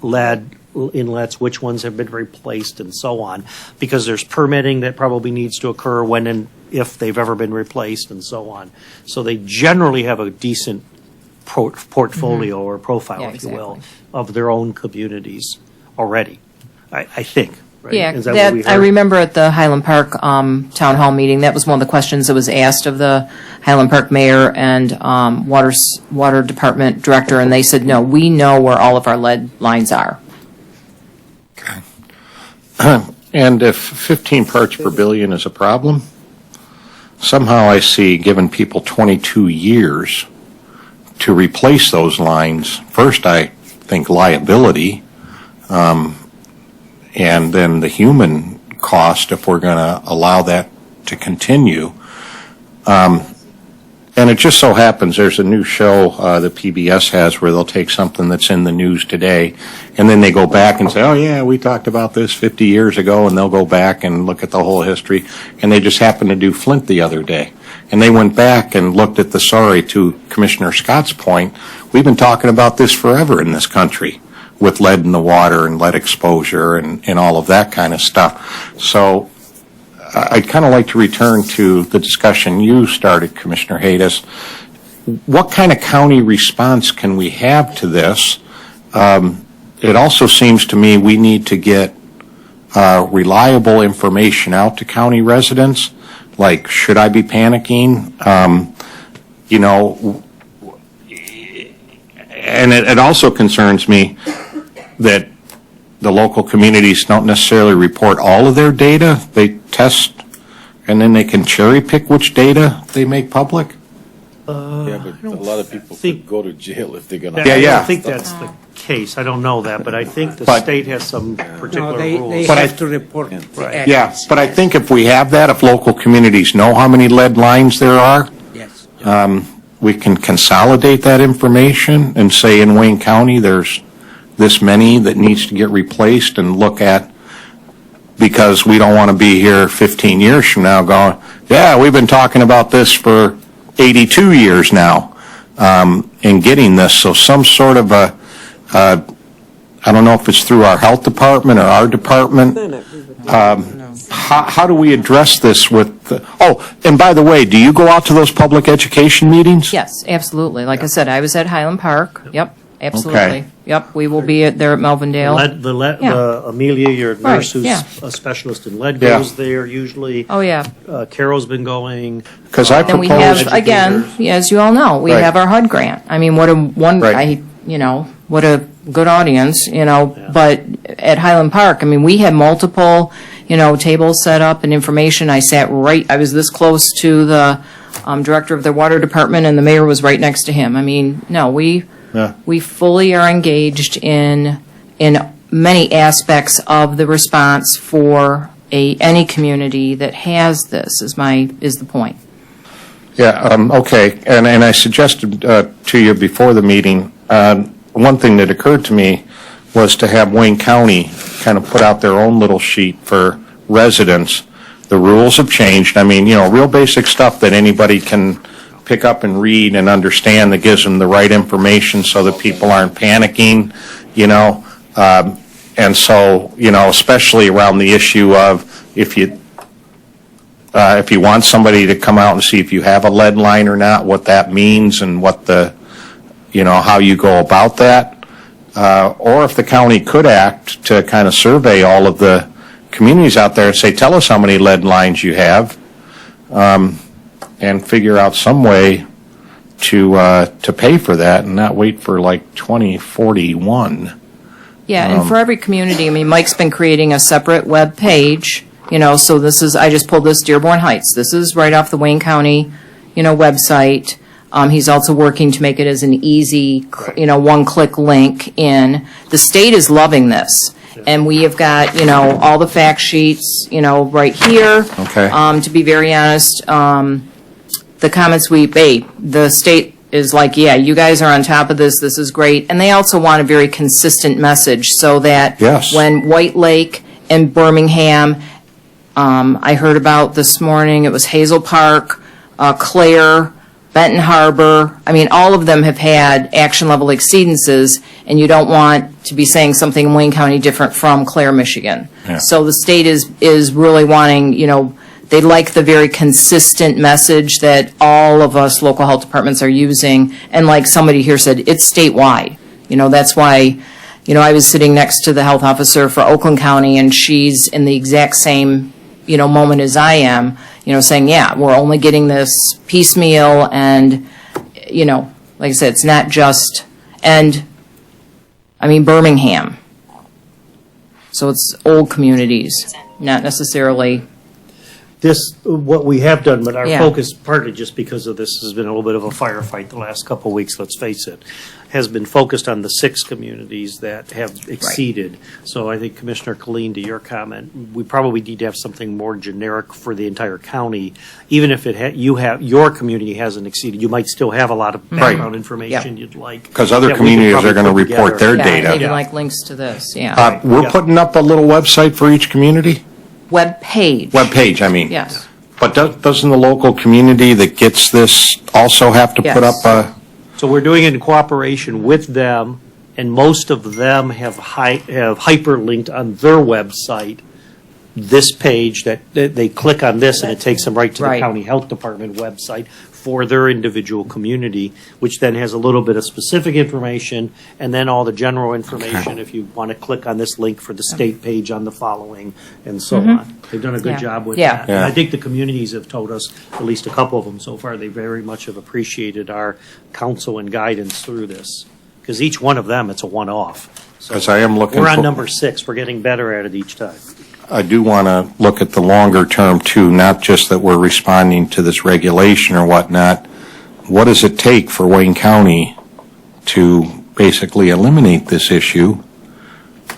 lead inlets, which ones have been replaced, and so on, because there's permitting that probably needs to occur when and if they've ever been replaced, and so on. So they generally have a decent portfolio or profile, Yeah, if you will, exactly. of their own communities already, I think. Right? Yeah, Is that what we I heard? remember at the Highland Park Town Hall meeting, that was one of the questions that was asked of the Highland Park mayor and Water Department director, and they said, no, we know where all of our lead lines are. Okay. And if 15 parts per billion is a problem, somehow I see giving people 22 years to replace those lines. First, I think liability, and then the human cost if we're going to allow that to continue. And it just so happens there's a new show that PBS has where they'll take something that's in the news today, and then they go back and say, oh, yeah, we talked about this 50 years ago, and they'll go back and look at the whole history. And they just happened to do Flint the other day. And they went back and looked at to Commissioner Scott's point, we've been talking about this forever in this country, with lead in the water and lead exposure and all of that kind of stuff. So I'd kind of like to return to the discussion you started, Commissioner Haydes. What kind of county response can we have to this? It also seems to me we need to get reliable information out to county residents, like, should I be panicking? And it also concerns me that the local communities don't necessarily report all of their data. They test, and then they can cherry pick which data they make public. Yeah, but a lot of people could go to jail if they're going to. I don't think that's the case. I don't know that, but I think the state has some particular No, they rules. have to report. Right. Yeah, but I think if we have that, if local communities know how many lead lines there are, Yes. we can consolidate that information and say in Wayne County, there's this many that needs to get replaced, and look at, because we don't want to be here 15 years from now going, yeah, we've been talking about this for 82 years now, in getting this. So some sort of I don't know if it's through our health department or our department. How do we address this with, and by the way, do you go out to those public education meetings? Yes, absolutely. Like I said, I was at Highland Park. Yep, absolutely. Yep, we will be there at Melvindale. Amelia, your nurse who's yeah. a specialist in lead, Yeah. goes there usually. Oh, yeah. Carol's been going. Because I Then we propose, have, again, as you all know, we Right. have our HUD grant. I mean, what a good audience, but at Highland Park, I mean, we had multiple, tables set up and information. I was this close to the director of the water department, and the mayor was right next to him. I mean, no, we fully are engaged in many aspects of the response for any community that has this, is the point. yeah, okay, and I suggested to you before the meeting, one thing that occurred to me was to have Wayne County kind of put out their own little sheet for residents. The rules have changed. I mean, real basic stuff that anybody can pick up and read and understand, that gives them the right information so that people aren't panicking, and so, especially around the issue of if you want somebody to come out and see if you have a lead line or not, what that means and what how you go about that. Or if the county could act to kind of survey all of the communities out there and say, tell us how many lead lines you have, and figure out some way to pay for that and not wait for like 2041. Yeah, and for every community, I mean, Mike's been creating a separate web page, so I just pulled this Dearborn Heights. This is right off the Wayne County, website. He's also working to make it as an easy, one-click link in. The state is loving this. And we have got, all the fact sheets, right here. Okay. To be very honest, the comments the state is like, yeah, you guys are on top of this, this is great. And they also want a very consistent message so that Yes. when White Lake and Birmingham, I heard about this morning, it was Hazel Park, Clare, Benton Harbor, all of them have had action level exceedances, and you don't want to be saying something in Wayne County different from Clare, Michigan. Yeah. So the state is really wanting, they like the very consistent message that all of us local health departments are using, and like somebody here said, it's statewide. That's why, I was sitting next to the health officer for Oakland County, and she's in the exact same, moment as I am, saying, yeah, we're only getting this piecemeal, and, like I said, it's not just, and, Birmingham. So it's old communities, not necessarily. What we have done, but our Yeah. focus, partly just because of this, has been a little bit of a firefight the last couple of weeks, let's face it, has been focused on the 6 communities that have exceeded. So I think, Commissioner Colleen, to your comment, we probably need to have something more generic for the entire county. Even if your community hasn't exceeded, you might still have a lot of background information you'd like. Because other that we could communities probably are going to put report together. their data. Maybe like links to this, yeah. We're Yeah. putting up a little website for each community? Web page. Webpage, I mean. Yes. But doesn't the local community that gets this also have to put up Yes. a? So we're doing it in cooperation with them, and most of them have hyperlinked on their website this page that they click on this and it takes them right to the Right. county health department website for their individual community, which then has a little bit of specific information and then all the general information if you want to click on this link for the state page on the following and so on. They've done a good Yeah. job with Yeah. that. And I Yeah. think the communities have told us, at least a couple of them so far, they very much have appreciated our counsel and guidance through this. Because each one of them, it's a one-off. So 'Cause I am looking We're on for- number 6. We're getting better at it each time. I do want to look at the longer term too, not just that we're responding to this regulation or whatnot. What does it take for Wayne County to basically eliminate this issue?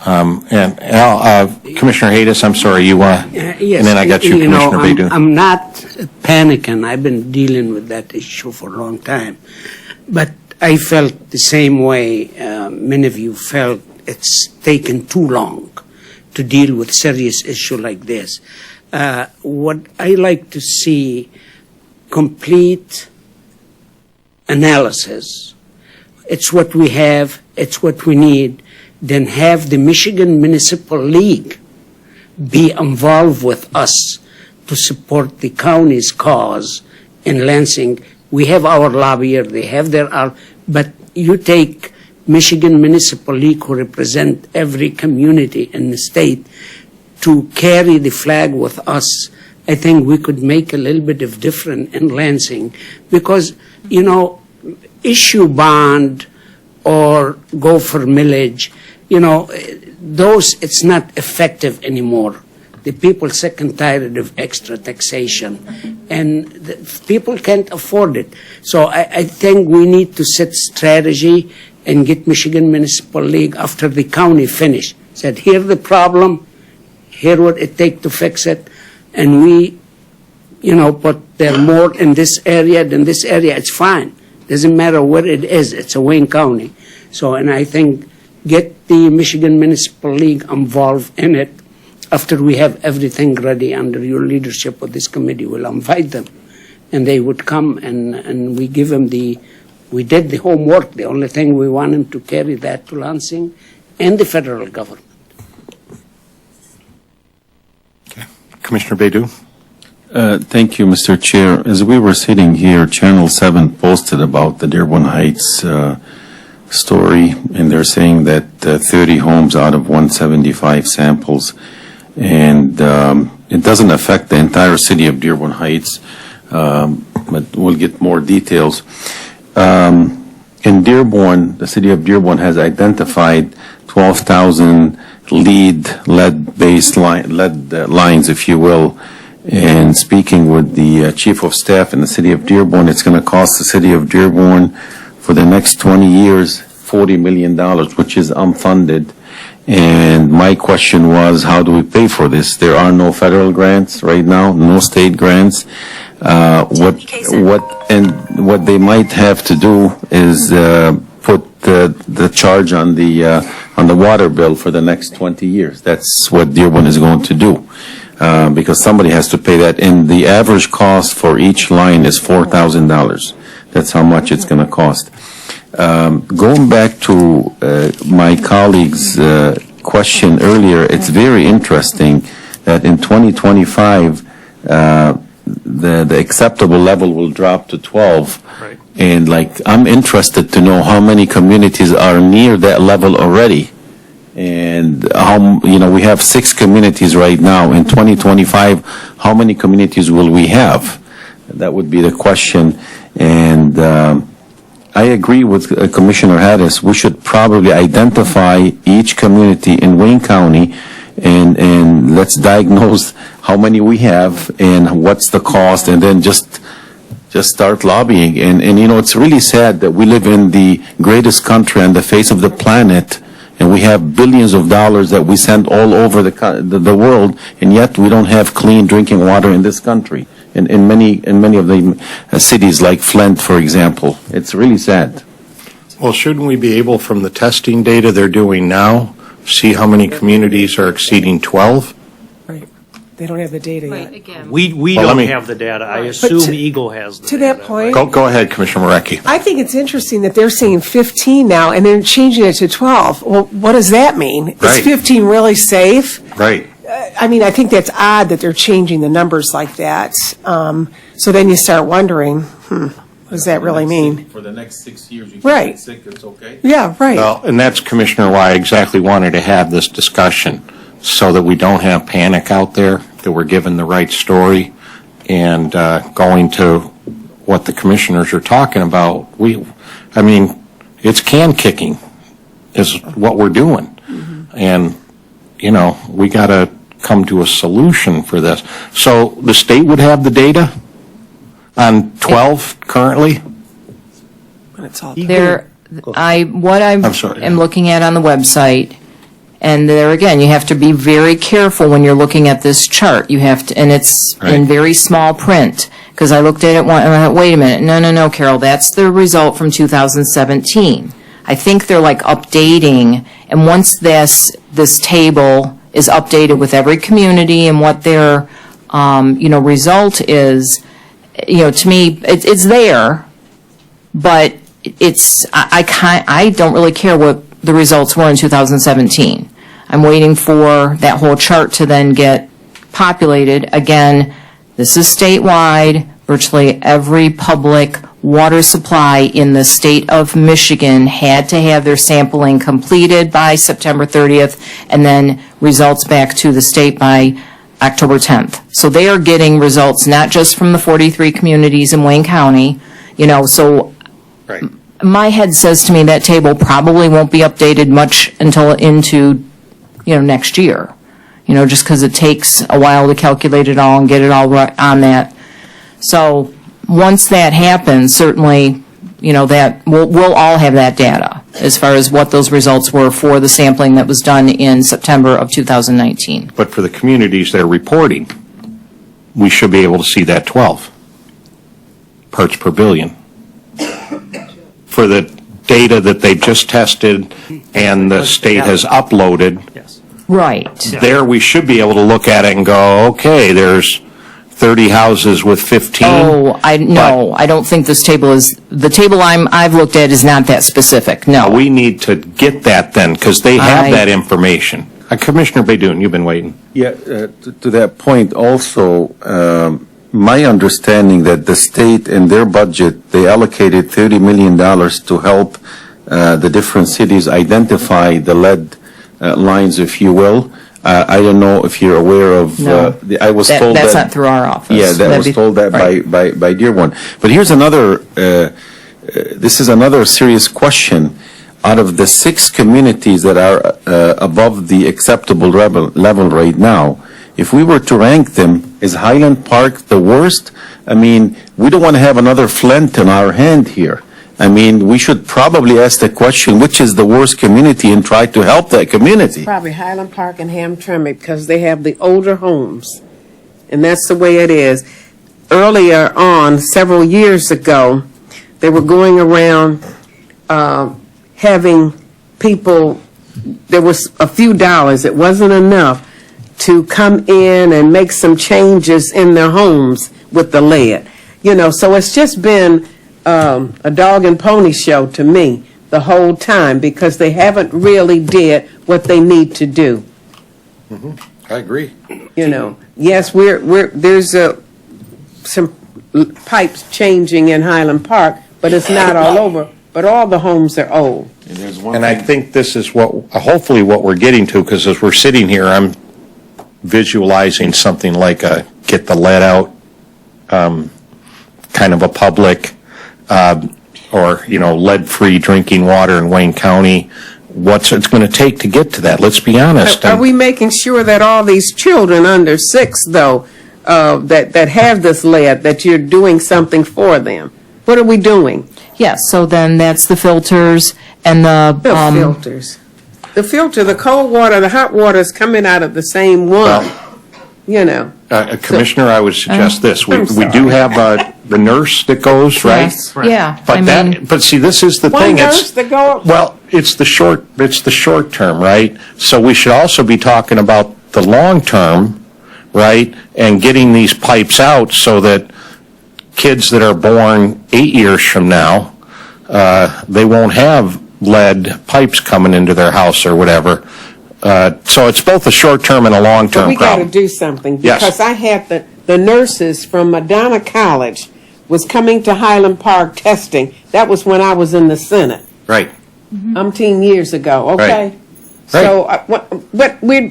And Al, Commissioner Haydes, I'm sorry, you want, Yes. and then I got you, Commissioner Baydun. I'm not panicking. I've been dealing with that issue for a long time. But I felt the same way many of you felt. It's taken too long to deal with serious issue like this. What I like to see, complete analysis. It's what we have, it's what we need. Then have the Michigan Municipal League be involved with us to support the county's cause in Lansing. We have our lobbyer, they have their, but you take Michigan Municipal League, who represent every community in the state, to carry the flag with us. I think we could make a little bit of difference in Lansing because, issue bond or go for millage, those, it's not effective anymore. The people sick and tired of extra taxation, and the people can't afford it. So I think we need to set strategy and get Michigan Municipal League after the county finish. Said, here the problem, here what it takes to fix it, and we, put there more in this area than this area, it's fine. Doesn't matter where it is, it's a Wayne County. So, and I think get the Michigan Municipal League involved in it after we have everything ready under your leadership of this committee. We'll invite them, and they would come and we give them we did the homework. The only thing we want them to carry that to Lansing and the federal government. Commissioner Baydun? Thank you, Mr. Chair. As we were sitting here, Channel 7 posted about the Dearborn Heights story, and they're saying that 30 homes out of 175 samples, and it doesn't affect the entire city of Dearborn Heights, but we'll get more details. In Dearborn, the city of Dearborn has identified 12,000 lead-based lines, if you will, And speaking with the chief of staff in the city of Dearborn, it's going to cost the city of Dearborn for the next 20 years, $40 million, which is unfunded. And my question was, how do we pay for this? There are no federal grants right now, no state grants. What they might have to do is put the charge on the water bill for the next 20 years. That's what Dearborn is going to do, because somebody has to pay that. And the average cost for each line is $4,000. That's how much it's going to cost. Going back to my colleague's question earlier, it's very interesting that in 2025, the acceptable level will drop to 12. Right. And I'm interested to know how many communities are near that level already. And we have 6 communities right now. In 2025, how many communities will we have? That would be the question. And I agree with Commissioner Haddis. We should probably identify each community in Wayne County and let's diagnose how many we have and what's the cost, and then just start lobbying. And it's really sad that we live in the greatest country on the face of the planet, and we have billions of dollars that we send all over the world, and yet we don't have clean drinking water in this country. In many of the cities like Flint, for example. It's really sad. Well, shouldn't we be able, from the testing data they're doing now, see how many communities are exceeding 12? Right. They don't have the data yet. Again. We Well, let don't me- have the data. I assume to- Eagle has the To data. that point, Go ahead, Commissioner Marecki. I think it's interesting that they're saying 15 now, and they're changing it to 12. Well, what does that mean? Is Right. 15 really safe? Right. I mean, I think that's odd that they're changing the numbers like that. So then you start wondering, what does that really mean? For the next 6 years, you Right. get sick, it's okay? Yeah, right. Well, and that's, Commissioner, why I exactly wanted to have this discussion, so that we don't have panic out there, that we're given the right story, and going to what the commissioners are talking about. It's can kicking is what we're doing. And, we got to come to a solution for this. So the state would have the data on 12 currently? When it's all There, I'm sorry. am looking at on the website, and there again, you have to be very careful when you're looking at this chart. You have to, and it's in Right. very small print, because I looked at it and I thought, wait a minute, no, Carol, that's the result from 2017. I think they're updating, and once this table is updated with every community and what their, result is, to me, it's there, but I don't really care what the results were in 2017. I'm waiting for that whole chart to then get populated. Again, this is statewide. Virtually every public water supply in the state of Michigan had to have their sampling completed by September 30th, and then results back to the state by October 10th. So they are getting results not just from the 43 communities in Wayne County, so Right. my head says to me that table probably won't be updated much until into, next year. Just because it takes a while to calculate it all and get it all right on that. So once that happens, certainly, that we'll all have that data as far as what those results were for the sampling that was done in September of 2019. But for the communities that are reporting, we should be able to see that 12 parts per billion. For the data that they've just tested and the state has uploaded, Yes. Right. there we should be able to look at it and go, okay, there's 30 houses with 15. Oh, I don't think this table is, the table I've looked at is not that specific, no. We need to get that then, because they have I- that information. Commissioner Baidoon, you've been waiting. Yeah, to that point also, my understanding that the state in their budget, they allocated $30 million to help the different cities identify the lead lines, if you will. I don't know if you're aware of, No. I was told that. That's not through our office. Yeah, that That'd was be- told that right. by Dearborn. But here's another, this is another serious question. Out of the 6 communities that are above the acceptable level right now, if we were to rank them, Is Highland Park the worst? I mean, we don't want to have another Flint in our hand here. I mean, we should probably ask the question, which is the worst community, and try to help that community. Probably Highland Park and Hamtramck, because they have the older homes. And that's the way it is. Earlier on, several years ago, they were going around having people, there was a few dollars, it wasn't enough, to come in and make some changes in their homes with the lead. You know, so it's just been a dog and pony show to me the whole time, because they haven't really did what they need to do. I agree. You know, yes, there's some pipes changing in Highland Park, but it's not all over, but all the homes are old. And I think this is hopefully what we're getting to, because as we're sitting here, I'm visualizing something like a get the lead out, kind of a public, or, lead-free drinking water in Wayne County. What's it's going to take to get to that? Let's be honest. Are we making sure that all these children under 6, though, that have this lead, that you're doing something for them? What are we doing? Yes, so then that's the filters and the. Filters. The filter, the cold water, the hot water is coming out of the same one, Commissioner, I would suggest this. We I'm sorry. do have the nurse that goes, right? Yes, yeah. But see, this is the One thing. nurse that go up. Well, it's the short term, right? So we should also be talking about the long term, right? And getting these pipes out so that kids that are born 8 years from now, they won't have lead pipes coming into their house or whatever. So it's both a short term and a long But term we got to problem. do something, Yes. because I had the nurses from Madonna College was coming to Highland Park testing. That was when I was in the Senate, Right. umpteen years ago, okay? Right. So, but we're,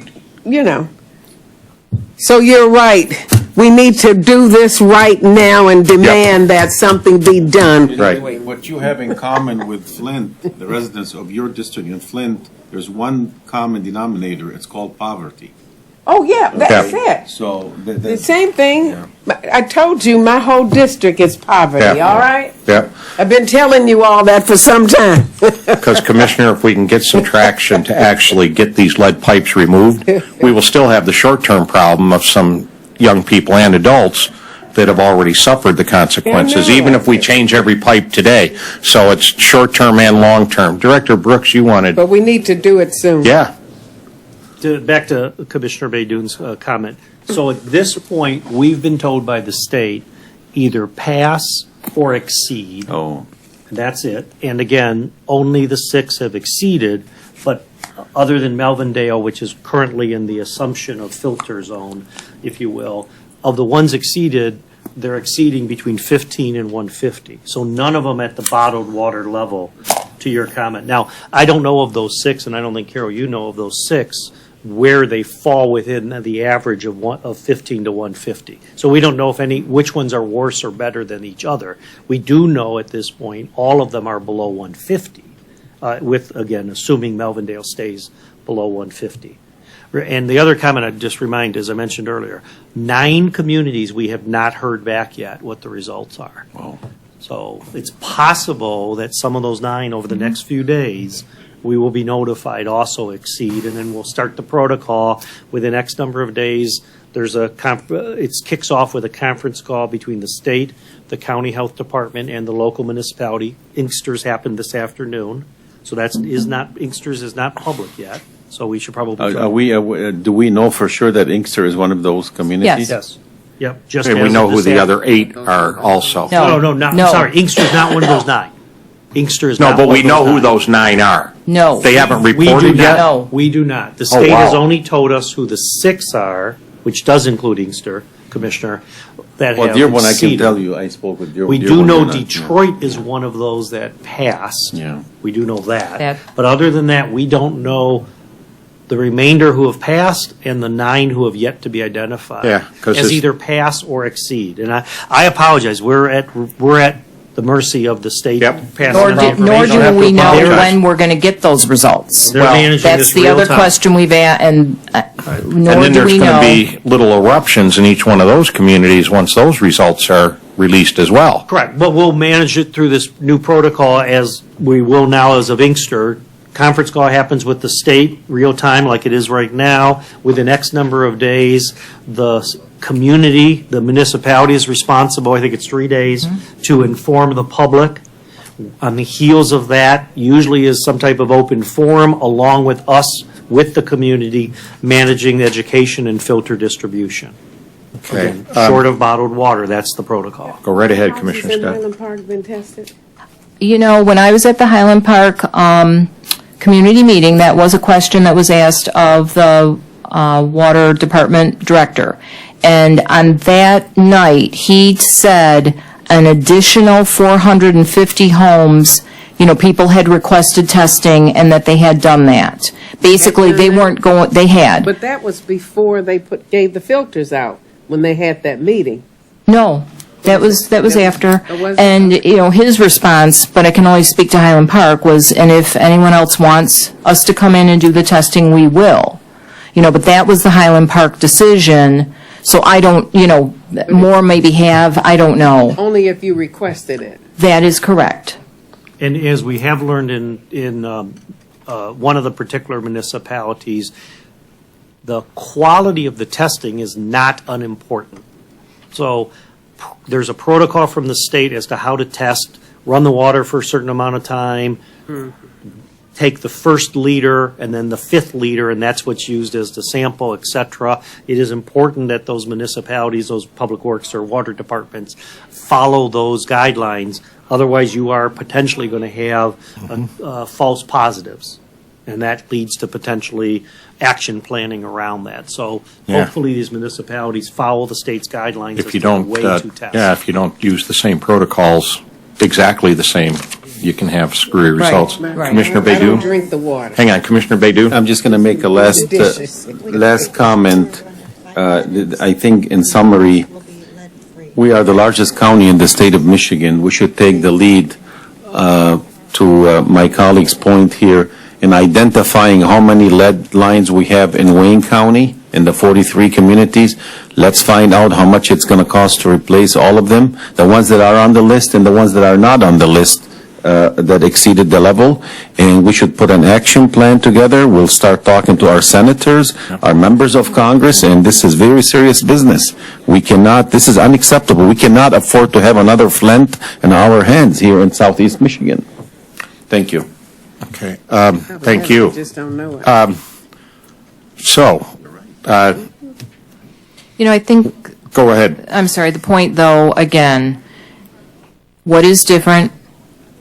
so you're right. We need to do this right now and demand that something be done. Right. What you have in common with Flint, the residents of your district in Flint, there's one common denominator. It's called poverty. Oh, yeah, that's it. So The same thing. I told you, my whole district is poverty, Yeah. all right? Yeah. I've been telling you all that for some time. Because, Commissioner, if we can get some traction to actually get these lead pipes removed, we will still have the short-term problem of some young people and adults that have already suffered the consequences, Yeah, I know. even if we change every pipe today. So it's short-term and long-term. Director Brooks, you wanted, But we need to do it soon. yeah. Back to Commissioner Baydoun's comment. So at this point, we've been told by the state, either pass or exceed. Oh. That's it. And again, only the 6 have exceeded, but other than Melvindale, which is currently in the assumption of filter zone, if you will, of the ones exceeded, they're exceeding between 15 and 150. So none of them at the bottled water level, to your comment. Now, I don't know of those 6, and I don't think, Carol, you know of those 6, where they fall within the average of 15 to 150. So we don't know which ones are worse or better than each other. We do know at this point, all of them are below 150, with, again, assuming Melvindale stays below 150. And the other comment I'd just remind, as I mentioned earlier, 9 communities we have not heard back yet what the results are. Wow. So it's possible that some of those 9 over the next few days, we will be notified also exceed, and then we'll start the protocol within X number of days. There's it kicks off with a conference call between the state, the county health department, and the local municipality. Inkster's happened this afternoon, so Inkster's is not public yet. So we should probably. Do we know for sure that Inkster is one of those communities? Yes. Yep. Just And we know who the other 8 are also. No. Sorry, Inkster's not one of those 9. Inkster is No, not but one we of know those who 9. those 9 are. No. They haven't We do reported not. yet? No. We do not. The Oh, state has wow. only told us who the 6 are, which does include Inkster, Commissioner, that have Well, Dearborn, I can exceeded. tell you, I spoke with Dearborn. We do Dearborn know did not, Detroit is one of those that passed. Yeah. We do know that. That- But other than that, we don't know the remainder who have passed and the 9 who have yet to be identified. Yeah, 'cause as this- either pass or exceed. And I apologize. We're at the mercy of the state. Yep. passing Nor out do information. we know apologize. when we're going to get those results. They're managing That's this the real other time. question we've asked, and And nor then do there's we going to know. be little eruptions in each one of those communities once those results are released as well. Correct, but we'll manage it through this new protocol as we will now as of Inkster. Conference call happens with the state, real time, like it is right now. Within X number of days, the community, the municipality is responsible, I think it's 3 days, to inform the public. On the heels of that, usually is some type of open forum, along with us, with the community, managing education and filter distribution. Okay. Again, short of bottled water, that's the protocol. Go right ahead, Commissioner Has Scott. Highland Park been tested? You know, when I was at the Highland Park community meeting, that was a question that was asked of the Water Department Director. And on that night, he said an additional 450 homes, you know, people had requested testing and that they had done that. Basically, they weren't going, they had. But that was before they gave the filters out, when they had that meeting. No, that was after. It was? And, you know, his response, but I can only speak to Highland Park, was, and if anyone else wants us to come in and do the testing, we will. You know, but that was the Highland Park decision, so I don't, you know, more maybe have, I don't know. Only if you requested it. That is correct. And as we have learned in one of the particular municipalities, the quality of the testing is not unimportant. So there's a protocol from the state as to how to test, run the water for a certain amount of time, take the first liter and then the fifth liter, and that's what's used as the sample, et cetera. It is important that those municipalities, those public works or water departments, follow those guidelines. Otherwise, you are potentially going to have false positives, and that leads to potentially action planning around that. So Yeah. hopefully these municipalities follow the state's guidelines If as you to the don't, way to test. if you don't use the same protocols, exactly the same, you can have screwy results. right. Commissioner I don't Baydun? drink the water. Hang on, Commissioner Baydun? I'm just going to make a last comment. I think in summary, we are the largest county in the state of Michigan. We should take the lead to my colleague's point here in identifying how many lead lines we have in Wayne County in the 43 communities. Let's find out how much it's going to cost to replace all of them, the ones that are on the list and the ones that are not on the list that exceeded the level. And we should put an action plan together. We'll start talking to our senators, our members of Congress, and this is very serious business. We cannot, this is unacceptable. We cannot afford to have another Flint in our hands here in southeast Michigan. Thank you. Okay, thank you. I just don't know it. So, You know, I think, go ahead. I'm sorry, the point though, again, what is different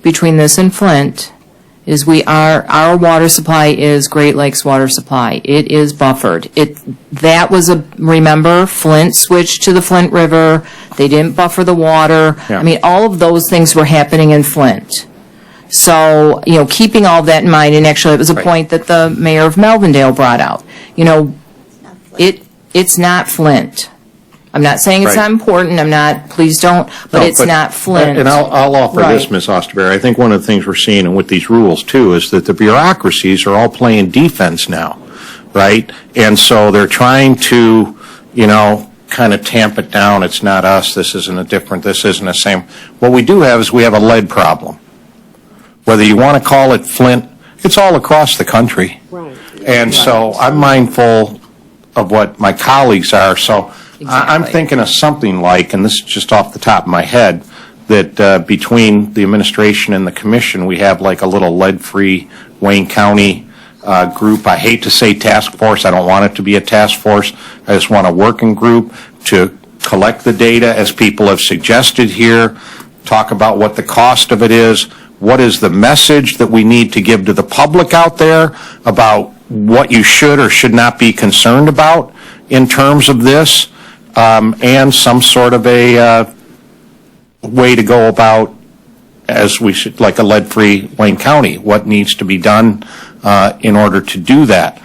between this and Flint is our water supply is Great Lakes water supply. It is buffered. Remember, Flint switched to the Flint River. They didn't buffer the water. Yeah. I mean, all of those things were happening in Flint. So, you know, keeping all that in mind, and actually it was a Right. point that the mayor of Melvindale brought out. You know, it's not Flint. I'm not saying it's Right. not important, please don't, but No, it's not Flint. And I'll offer this, Right. Ms. Osterberry. I think one of the things we're seeing, and with these rules too, is that the bureaucracies are all playing defense now, right? And so they're trying to, you know, kind of tamp it down. It's not us, this isn't the same. What we do have is we have a lead problem. Whether you want to call it Flint, it's all across the country. Right. And so I'm mindful of what my colleagues are, so I'm Exactly. thinking of something like, and this is just off the top of my head, that between the administration and the commission, we have like a little lead-free Wayne County group. I hate to say task force, I don't want it to be a task force, I just want a working group to collect the data as people have suggested here, talk about what the cost of it is, what is the message that we need to give to the public out there about what you should or should not be concerned about in terms of this, and some sort of a way to go about, as we should, like a lead-free Wayne County, what needs to be done in order to do that.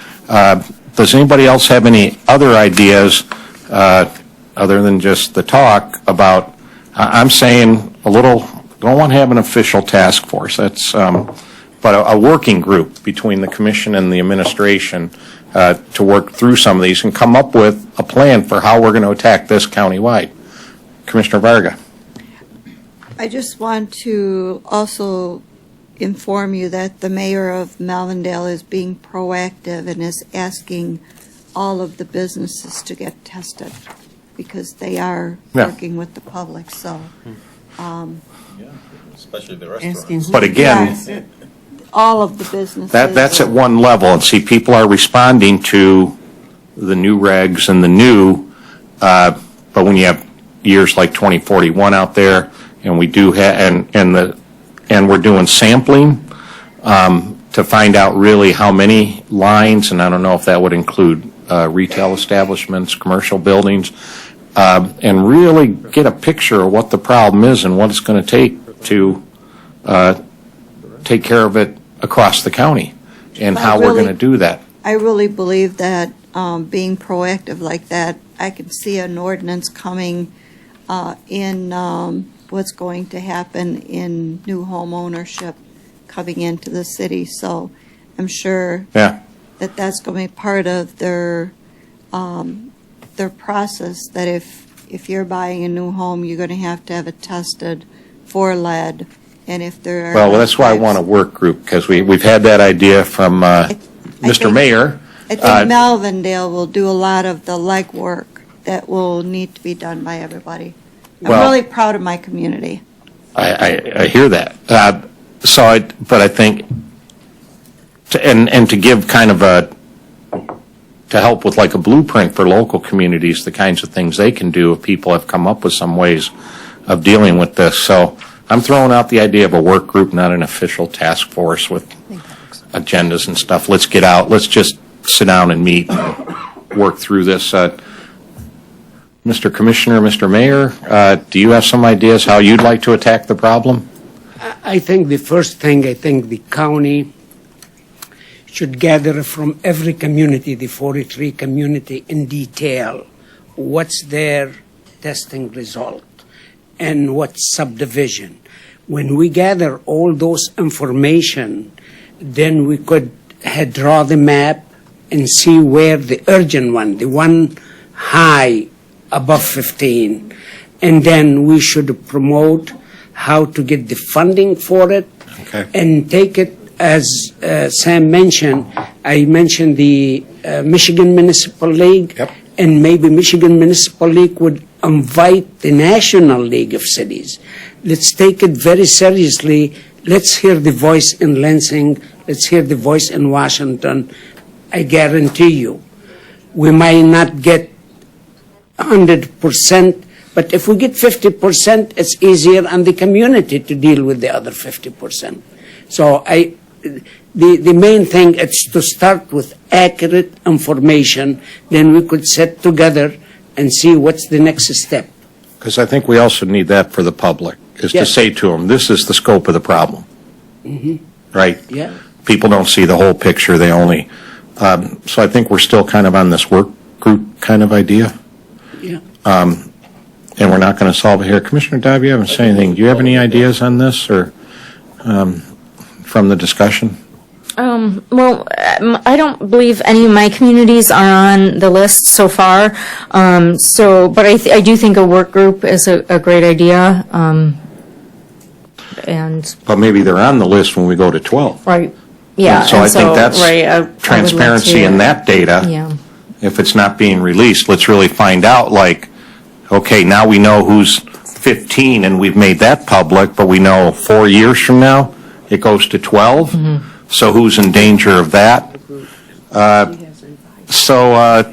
Does anybody else have any other ideas other than just the talk about, I'm saying a little don't want to have an official task force. That's, but a working group between the commission and the administration to work through some of these and come up with a plan for how we're going to attack this countywide. Commissioner Varga. I just want to also inform you that the mayor of Melvindale is being proactive and is asking all of the businesses to get tested because they are Yeah. working with the public, so. Especially the Asking who- But again, Yes, all of the businesses. that's at one level, and see, people are responding to the new regs and the new, but when you have years like 2041 out there, and we do have, and we're doing sampling to find out really how many lines, and I don't know if that would include retail establishments, commercial buildings, and really get a picture of what the problem is and what it's going to take to take care of it across the county, and how we're going to do that. I really believe that being proactive like that, I can see an ordinance coming in what's going to happen in new home ownership coming into the city. So I'm sure Yeah. that that's going to be part of their process, that if you're buying a new home, you're going to have it tested for lead, and if there are... Well, that's why I want a work group, because we've had that idea from Mr. think- Mayor. I think Melvindale will do a lot of the legwork that will need to be done by everybody. I'm Well- really proud of my community. I hear that. But I think, to give kind of to help with like a blueprint for local communities, the kinds of things they can do if people have come up with some ways of dealing with this. So I'm throwing out the idea of a work group, not an official task force with agendas and stuff. Let's get out, let's just sit down and meet, and work through this. Mr. Commissioner, Mr. Mayor, do you have some ideas how you'd like to attack the problem? I think the first thing, I think the county should gather from every community, the 43 community, in detail, what's their testing result and what subdivision. When we gather all those information, then we could draw the map and see where the urgent one, the one high above 15, and then we should promote how to get the funding for it. Okay. And take it, as Sam mentioned, I mentioned the Michigan Municipal League. Yep. And maybe Michigan Municipal League would invite the National League of Cities. Let's take it very seriously. Let's hear the voice in Lansing. Let's hear the voice in Washington. I guarantee you, we might not get 100%, but if we get 50%, it's easier on the community to deal with the other 50%. So the main thing is to start with accurate information, then we could sit together and see what's the next step. Because I think we also need that for the public, is to Yes. say to them, this is the scope of the problem. Right? Yeah. People don't see the whole picture, they only, so I think we're still kind of on this work group kind of idea. Yeah. And we're not going to solve it here. Commissioner Dobb, you haven't said anything. Do you have any ideas on this, or from the discussion? Well, I don't believe any of my communities are on the list so far. But I do think a work group is a great idea. And But maybe they're on the list when we go to 12. right, yeah. So I and think that's right, I would love transparency to- in that data. Yeah. If it's not being released, let's really find out, like, okay, now we know who's 15 and we've made that public, but we know 4 years from now, it goes to 12. So who's in danger of that?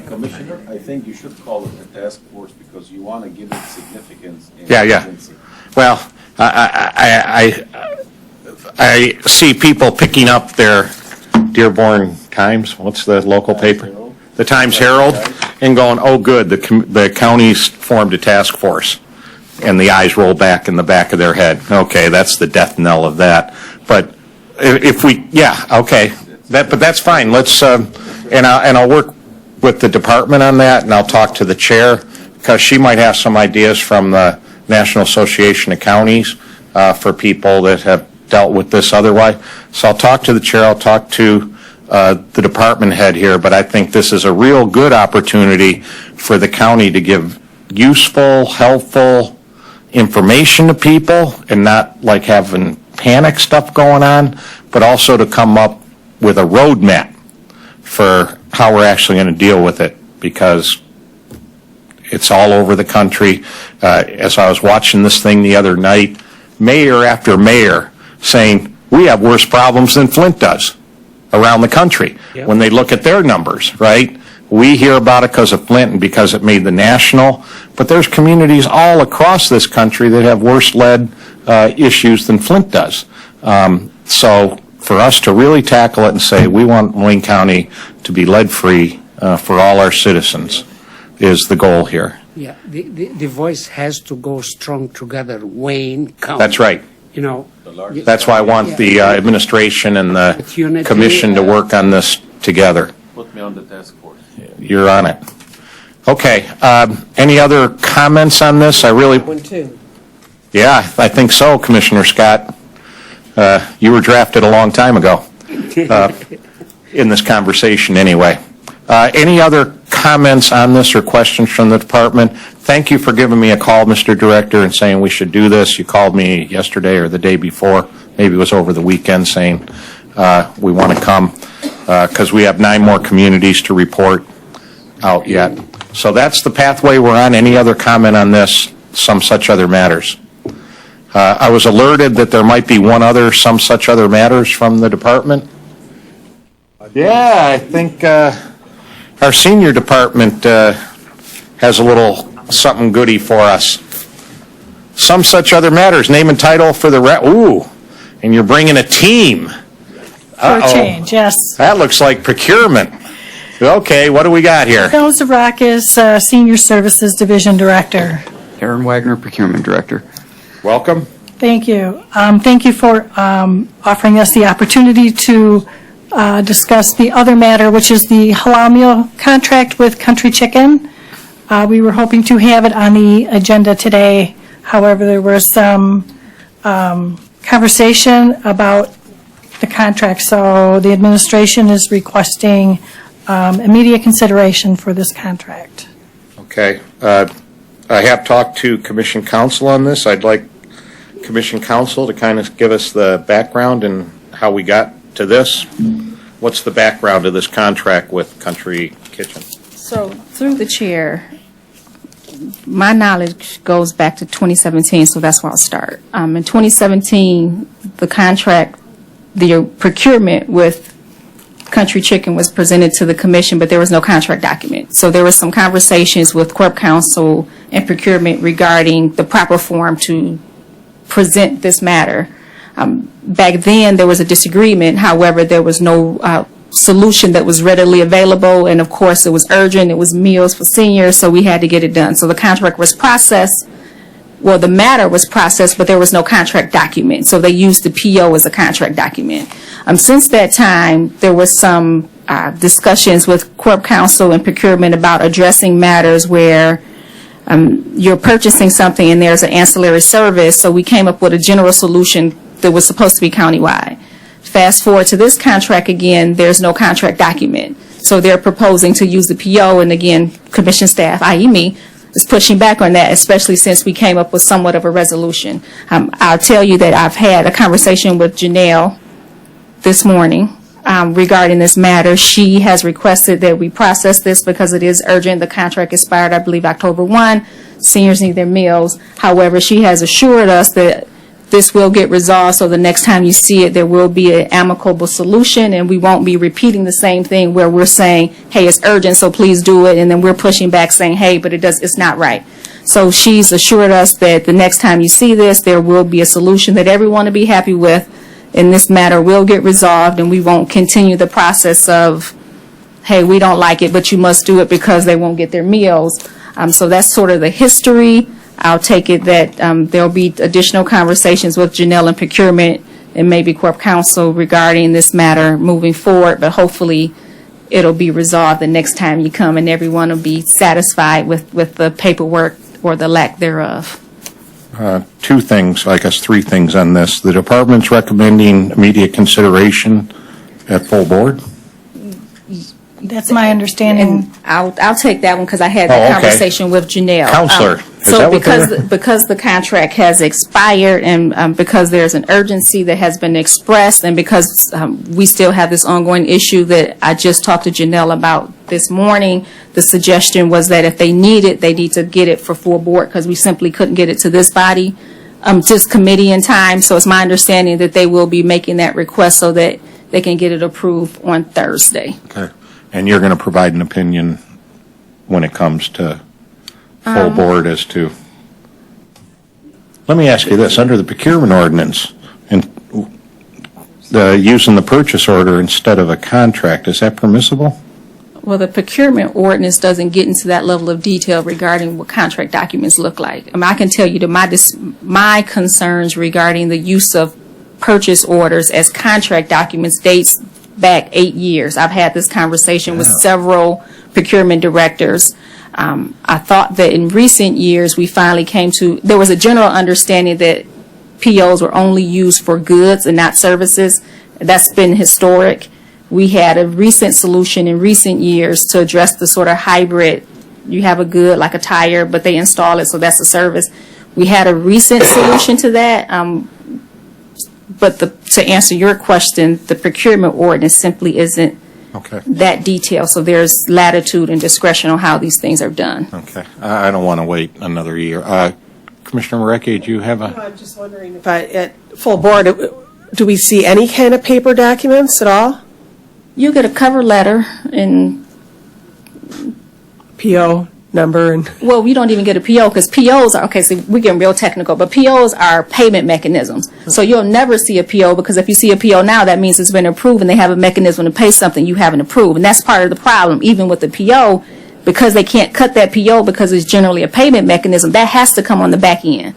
Commissioner, I think you should call it a task force because you want to give it significance and Yeah, yeah. urgency. Well, I see people picking up their Dearborn Times, what's the local paper? The Times Herald, and going, oh, good, the county's formed a task force. And the eyes roll back in the back of their head. Okay, that's the death knell of that. But if we, yeah, okay, but that's fine. Let's, and I'll work with the department on that, and I'll talk to the chair, because she might have some ideas from the National Association of Counties for people that have dealt with this otherwise. So I'll talk to the chair, I'll talk to the department head here, but I think this is a real good opportunity for the county to give useful, helpful information to people and not like having panic stuff going on, but also to come up with a roadmap for how we're actually going to deal with it, because it's all over the country. As I was watching this thing the other night, mayor after mayor saying, we have worse problems than Flint does around the country. Yep. When they look at their numbers, right? We hear about it because of Flint and because it made the national, but there's communities all across this country that have worse lead issues than Flint does. So for us to really tackle it and say, we want Wayne County to be lead-free for all our citizens is the goal here. Yeah, the voice has to go strong together, Wayne County. That's right. You know. That's why I want the administration and the commission to work on this together. Put me on the task force. You're on it. Okay. Any other comments on this? One, too. Yeah, I think so, Commissioner Scott. You were drafted a long time ago in this conversation anyway. Any other comments on this or questions from the department? Thank you for giving me a call, Mr. Director, and saying we should do this. You called me yesterday or the day before, maybe it was over the weekend, saying we want to come because we have 9 more communities to report out yet. So that's the pathway we're on. Any other comment on this? Some such other matters. I was alerted that there might be one other some such other matters from the department. Yeah, I think our senior department has a little something goody for us. Some such other matters. Name and title for the ooh, and you're bringing a team. For a change, yes. That looks like procurement. Okay, what do we got here? Phil Zarakis, Senior Services Division Director. Aaron Wagner, Procurement Director. Welcome. Thank you. Thank you for offering us the opportunity to discuss the other matter, which is the halal meal contract with Country Chicken. We were hoping to have it on the agenda today. However, there was some conversation about the contract, so the administration is requesting immediate consideration for this contract. Okay. I have talked to Commission Counsel on this. I'd like Commission Counsel to kind of give us the background and how we got to this. What's the background of this contract with Country Kitchen? So, through the chair, my knowledge goes back to 2017, so that's where I'll start. In 2017, the contract, the procurement with Country Chicken was presented to the commission, but there was no contract document. So there was some conversations with Corp Counsel and procurement regarding the proper form to present this matter. Back then, there was a disagreement. However, there was no solution that was readily available, and of course, it was urgent. It was meals for seniors, so we had to get it done. So the contract was processed. Well, the matter was processed, but there was no contract document. So they used the PO as a contract document. Since that time, there was some discussions with Corp Counsel and procurement about addressing matters where you're purchasing something and there's an ancillary service. So we came up with a general solution that was supposed to be countywide. Fast forward to this contract again, there's no contract document. So they're proposing to use the PO, and again, commission staff, i.e. me, is pushing back on that, especially since we came up with somewhat of a resolution. I'll tell you that I've had a conversation with Janelle this morning regarding this matter. She has requested that we process this because it is urgent. The contract expired, I believe, October 1. Seniors need their meals. However, she has assured us that this will get resolved, so the next time you see it, there will be an amicable solution, and we won't be repeating the same thing where we're saying, hey, it's urgent, so please do it, and then we're pushing back saying, hey, but it's not right. So she's assured us that the next time you see this, there will be a solution that everyone will be happy with, and this matter will get resolved, and we won't continue the process of, hey, we don't like it, but you must do it because they won't get their meals. So that's sort of the history. I'll take it that there'll be additional conversations with Janelle and procurement and maybe Corp Counsel regarding this matter moving forward, but hopefully it'll be resolved the next time you come and everyone will be satisfied with the paperwork or the lack thereof. Two things, I guess three things on this. The department's recommending immediate consideration at full board? That's my understanding. And I'll take that one because I had Oh, that okay. conversation with Janelle. Counselor, is So that what because the contract has expired and because there's an urgency that has been expressed and because we still have this ongoing issue that I just talked to Janelle about this morning, the suggestion was that if they need it, they need to get it for full board because we simply couldn't get it to this body, just committee in time. So it's my understanding that they will be making that request so that they can get it approved on Thursday. Okay. And you're going to provide an opinion when it comes to full board as to, let me ask you this, under the procurement ordinance, and using the purchase order instead of a contract, is that permissible? Well, the procurement ordinance doesn't get into that level of detail regarding what contract documents look like. I mean, I can tell you that my concerns regarding the use of purchase orders as contract documents dates back 8 years. I've had this conversation with several procurement directors. I thought that in recent years we finally there was a general understanding that POs were only used for goods and not services. That's been historic. We had a recent solution in recent years to address the sort of hybrid, you have a good like a tire, but they install it, so that's a service. We had a recent solution to that. But to answer your question, the procurement ordinance simply isn't that detailed. So there's latitude and discretion on how these things are done. Okay. I don't want to wait another year. Commissioner Marecki, do you have a? I'm just wondering if at full board, do we see any kind of paper documents at all? You get a cover letter and PO number and. Well, we don't even get a PO because POs are, okay, so we're getting real technical, but POs are payment mechanisms. So you'll never see a PO because if you see a PO now, that means it's been approved and they have a mechanism to pay something you haven't approved. And that's part of the problem, even with the PO, because they can't cut that PO because it's generally a payment mechanism, that has to come on the back end.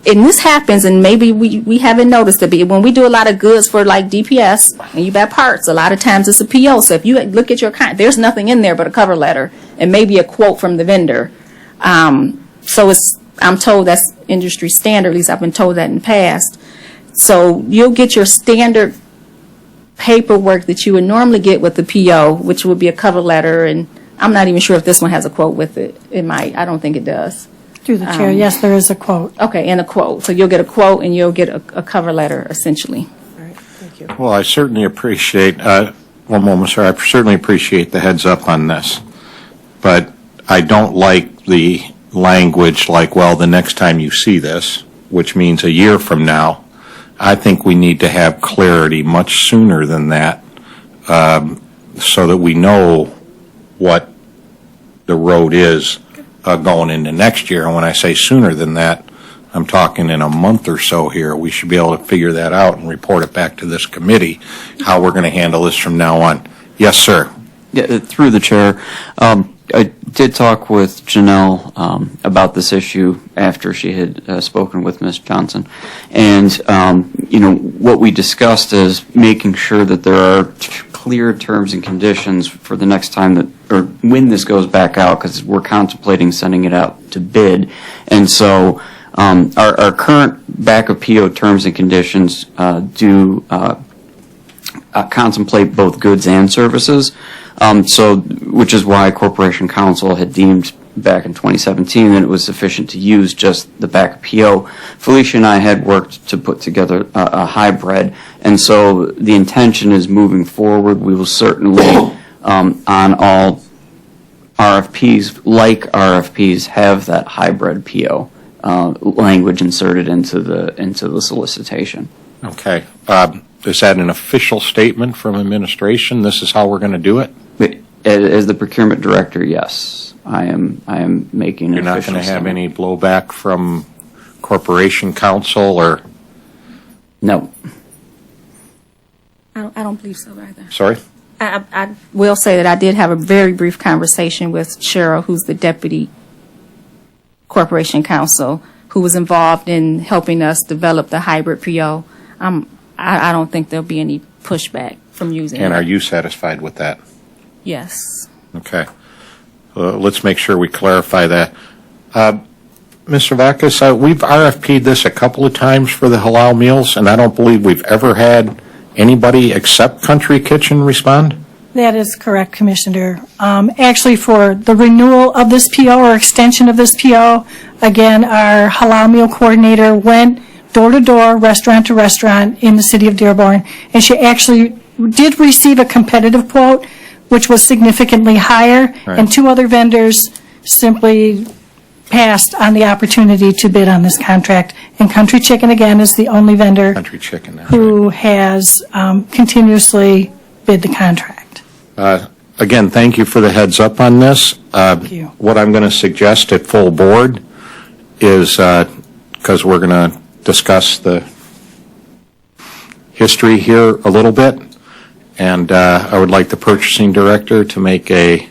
And this happens, and maybe we haven't noticed it, but when we do a lot of goods for like DPS, and you buy parts, a lot of times it's a PO. So if you look at your there's nothing in there but a cover letter and maybe a quote from the vendor. So I'm told that's industry standard, at least I've been told that in the past. So you'll get your standard paperwork that you would normally get with the PO, which would be a cover letter, and I'm not even sure if this one has a quote with it. It might. I don't think it does. Through the chair, yes, there is a quote. Okay, and a quote. So you'll get a quote and you'll get a cover letter, essentially. All right, thank you. Well, I certainly appreciate, one moment, sir, I certainly appreciate the heads up on this. But I don't like the language like, well, the next time you see this, which means a year from now. I think we need to have clarity much sooner than that so that we know what the road is going into next year. And when I say sooner than that, I'm talking in a month or so here. We should be able to figure that out and report it back to this committee, how we're going to handle this from now on. Yes, sir. Yeah, through the chair. I did talk with Janelle about this issue after she had spoken with Ms. Johnson. And, what we discussed is making sure that there are clear terms and conditions for the next time or when this goes back out, because we're contemplating sending it out to bid. And so our current backup PO terms and conditions do contemplate both goods and services. Which is why Corporation Counsel had deemed back in 2017 that it was sufficient to use just the backup PO. Felicia and I had worked to put together a hybrid, and so the intention is moving forward. We will certainly, on all RFPs, like RFPs, have that hybrid PO language inserted into the solicitation. Okay. Is that an official statement from administration? This is how we're going to do it? As the procurement director, yes, I am making an official statement. You're not going to have any blowback from Corporation Counsel or? No. I don't believe so either. Sorry? I will say that I did have a very brief conversation with Cheryl, who's the deputy Corporation Counsel, who was involved in helping us develop the hybrid PO. I don't think there'll be any pushback from using it. And are you satisfied with that? Yes. Okay. Let's make sure we clarify that. Mr. Vackus, we've RFP'd this a couple of times for the halal meals, and I don't believe we've ever had anybody except Country Kitchen respond? That is correct, Commissioner. Actually, for the renewal of this PO or extension of this PO, again, our halal meal coordinator went door to door, restaurant to restaurant in the city of Dearborn, and she actually did receive a competitive quote, which was significantly higher, Right. and 2 other vendors simply passed on the opportunity to bid on this contract. And Country Chicken, again, is the only vendor Country Chicken. who has continuously bid the contract. Again, thank you for the heads up on this. Thank you. What I'm going to suggest at full board is, because we're going to discuss the history here a little bit, and I would like the purchasing director to make a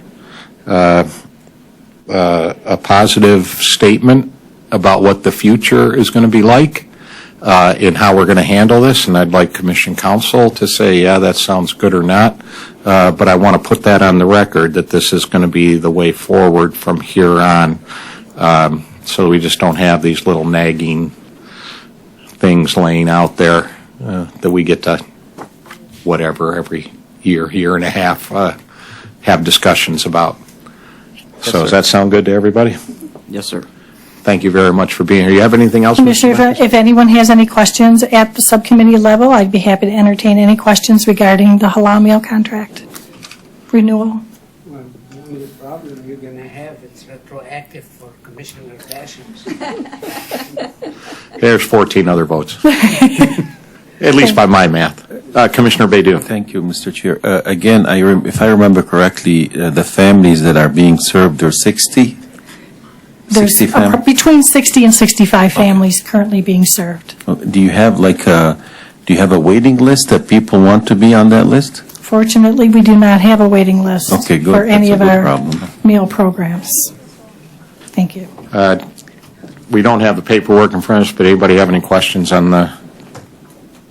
positive statement about what the future is going to be like and how we're going to handle this, and I'd like Commission Council to say, yeah, that sounds good or not, but I want to put that on the record that this is going to be the way forward from here on, so we just don't have these little nagging things laying out there that we get to, whatever, every year and a half, have discussions about. So does that sound good to everybody? Yes, sir. Thank you very much for being here. You have anything else? Commissioner, Mr. if anyone has any questions at the subcommittee level, I'd be happy to entertain any questions regarding the halal meal contract renewal. Well, the only problem you're going to have is retroactive for Commissioner Dashens. There's 14 other votes, at least by my math. Commissioner Baydun. Thank you, Mr. Chair. Again, if I remember correctly, the families that are being served are 60? There's 60 families? between 60 and 65 families currently being served. Do you have a waiting list that people want to be on that list? Fortunately, we do not have a waiting list Okay, good. for any That's of a good our problem. meal programs. Thank you. We don't have the paperwork in front of us, but anybody have any questions on the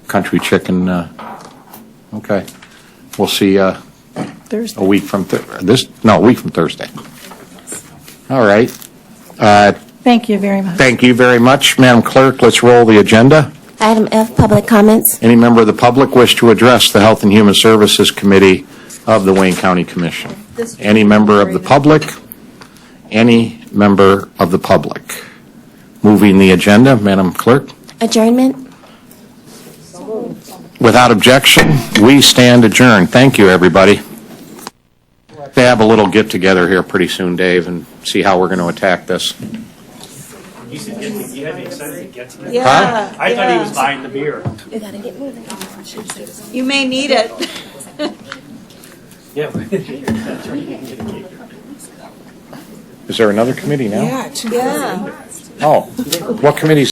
Country Chicken? Okay. We'll see Thursday. a week from a week from Thursday. All right. Thank you very much. Thank you very much, Madam Clerk. Let's roll the agenda. Item F, public comments. Any member of the public wish to address the Health and Human Services Committee of the Wayne County Commission? Any member of the public? Any member of the public? Moving the agenda, Madam Clerk. Adjournment. Without objection, we stand adjourned. Thank you, everybody. They have a little get-together here pretty soon, Dave, and see how we're going to attack this. You had me excited to get to Yeah. I thought he was buying the beer. We gotta get moving. You may need it. Yeah. Is there another committee now? Yeah. Oh, what committee's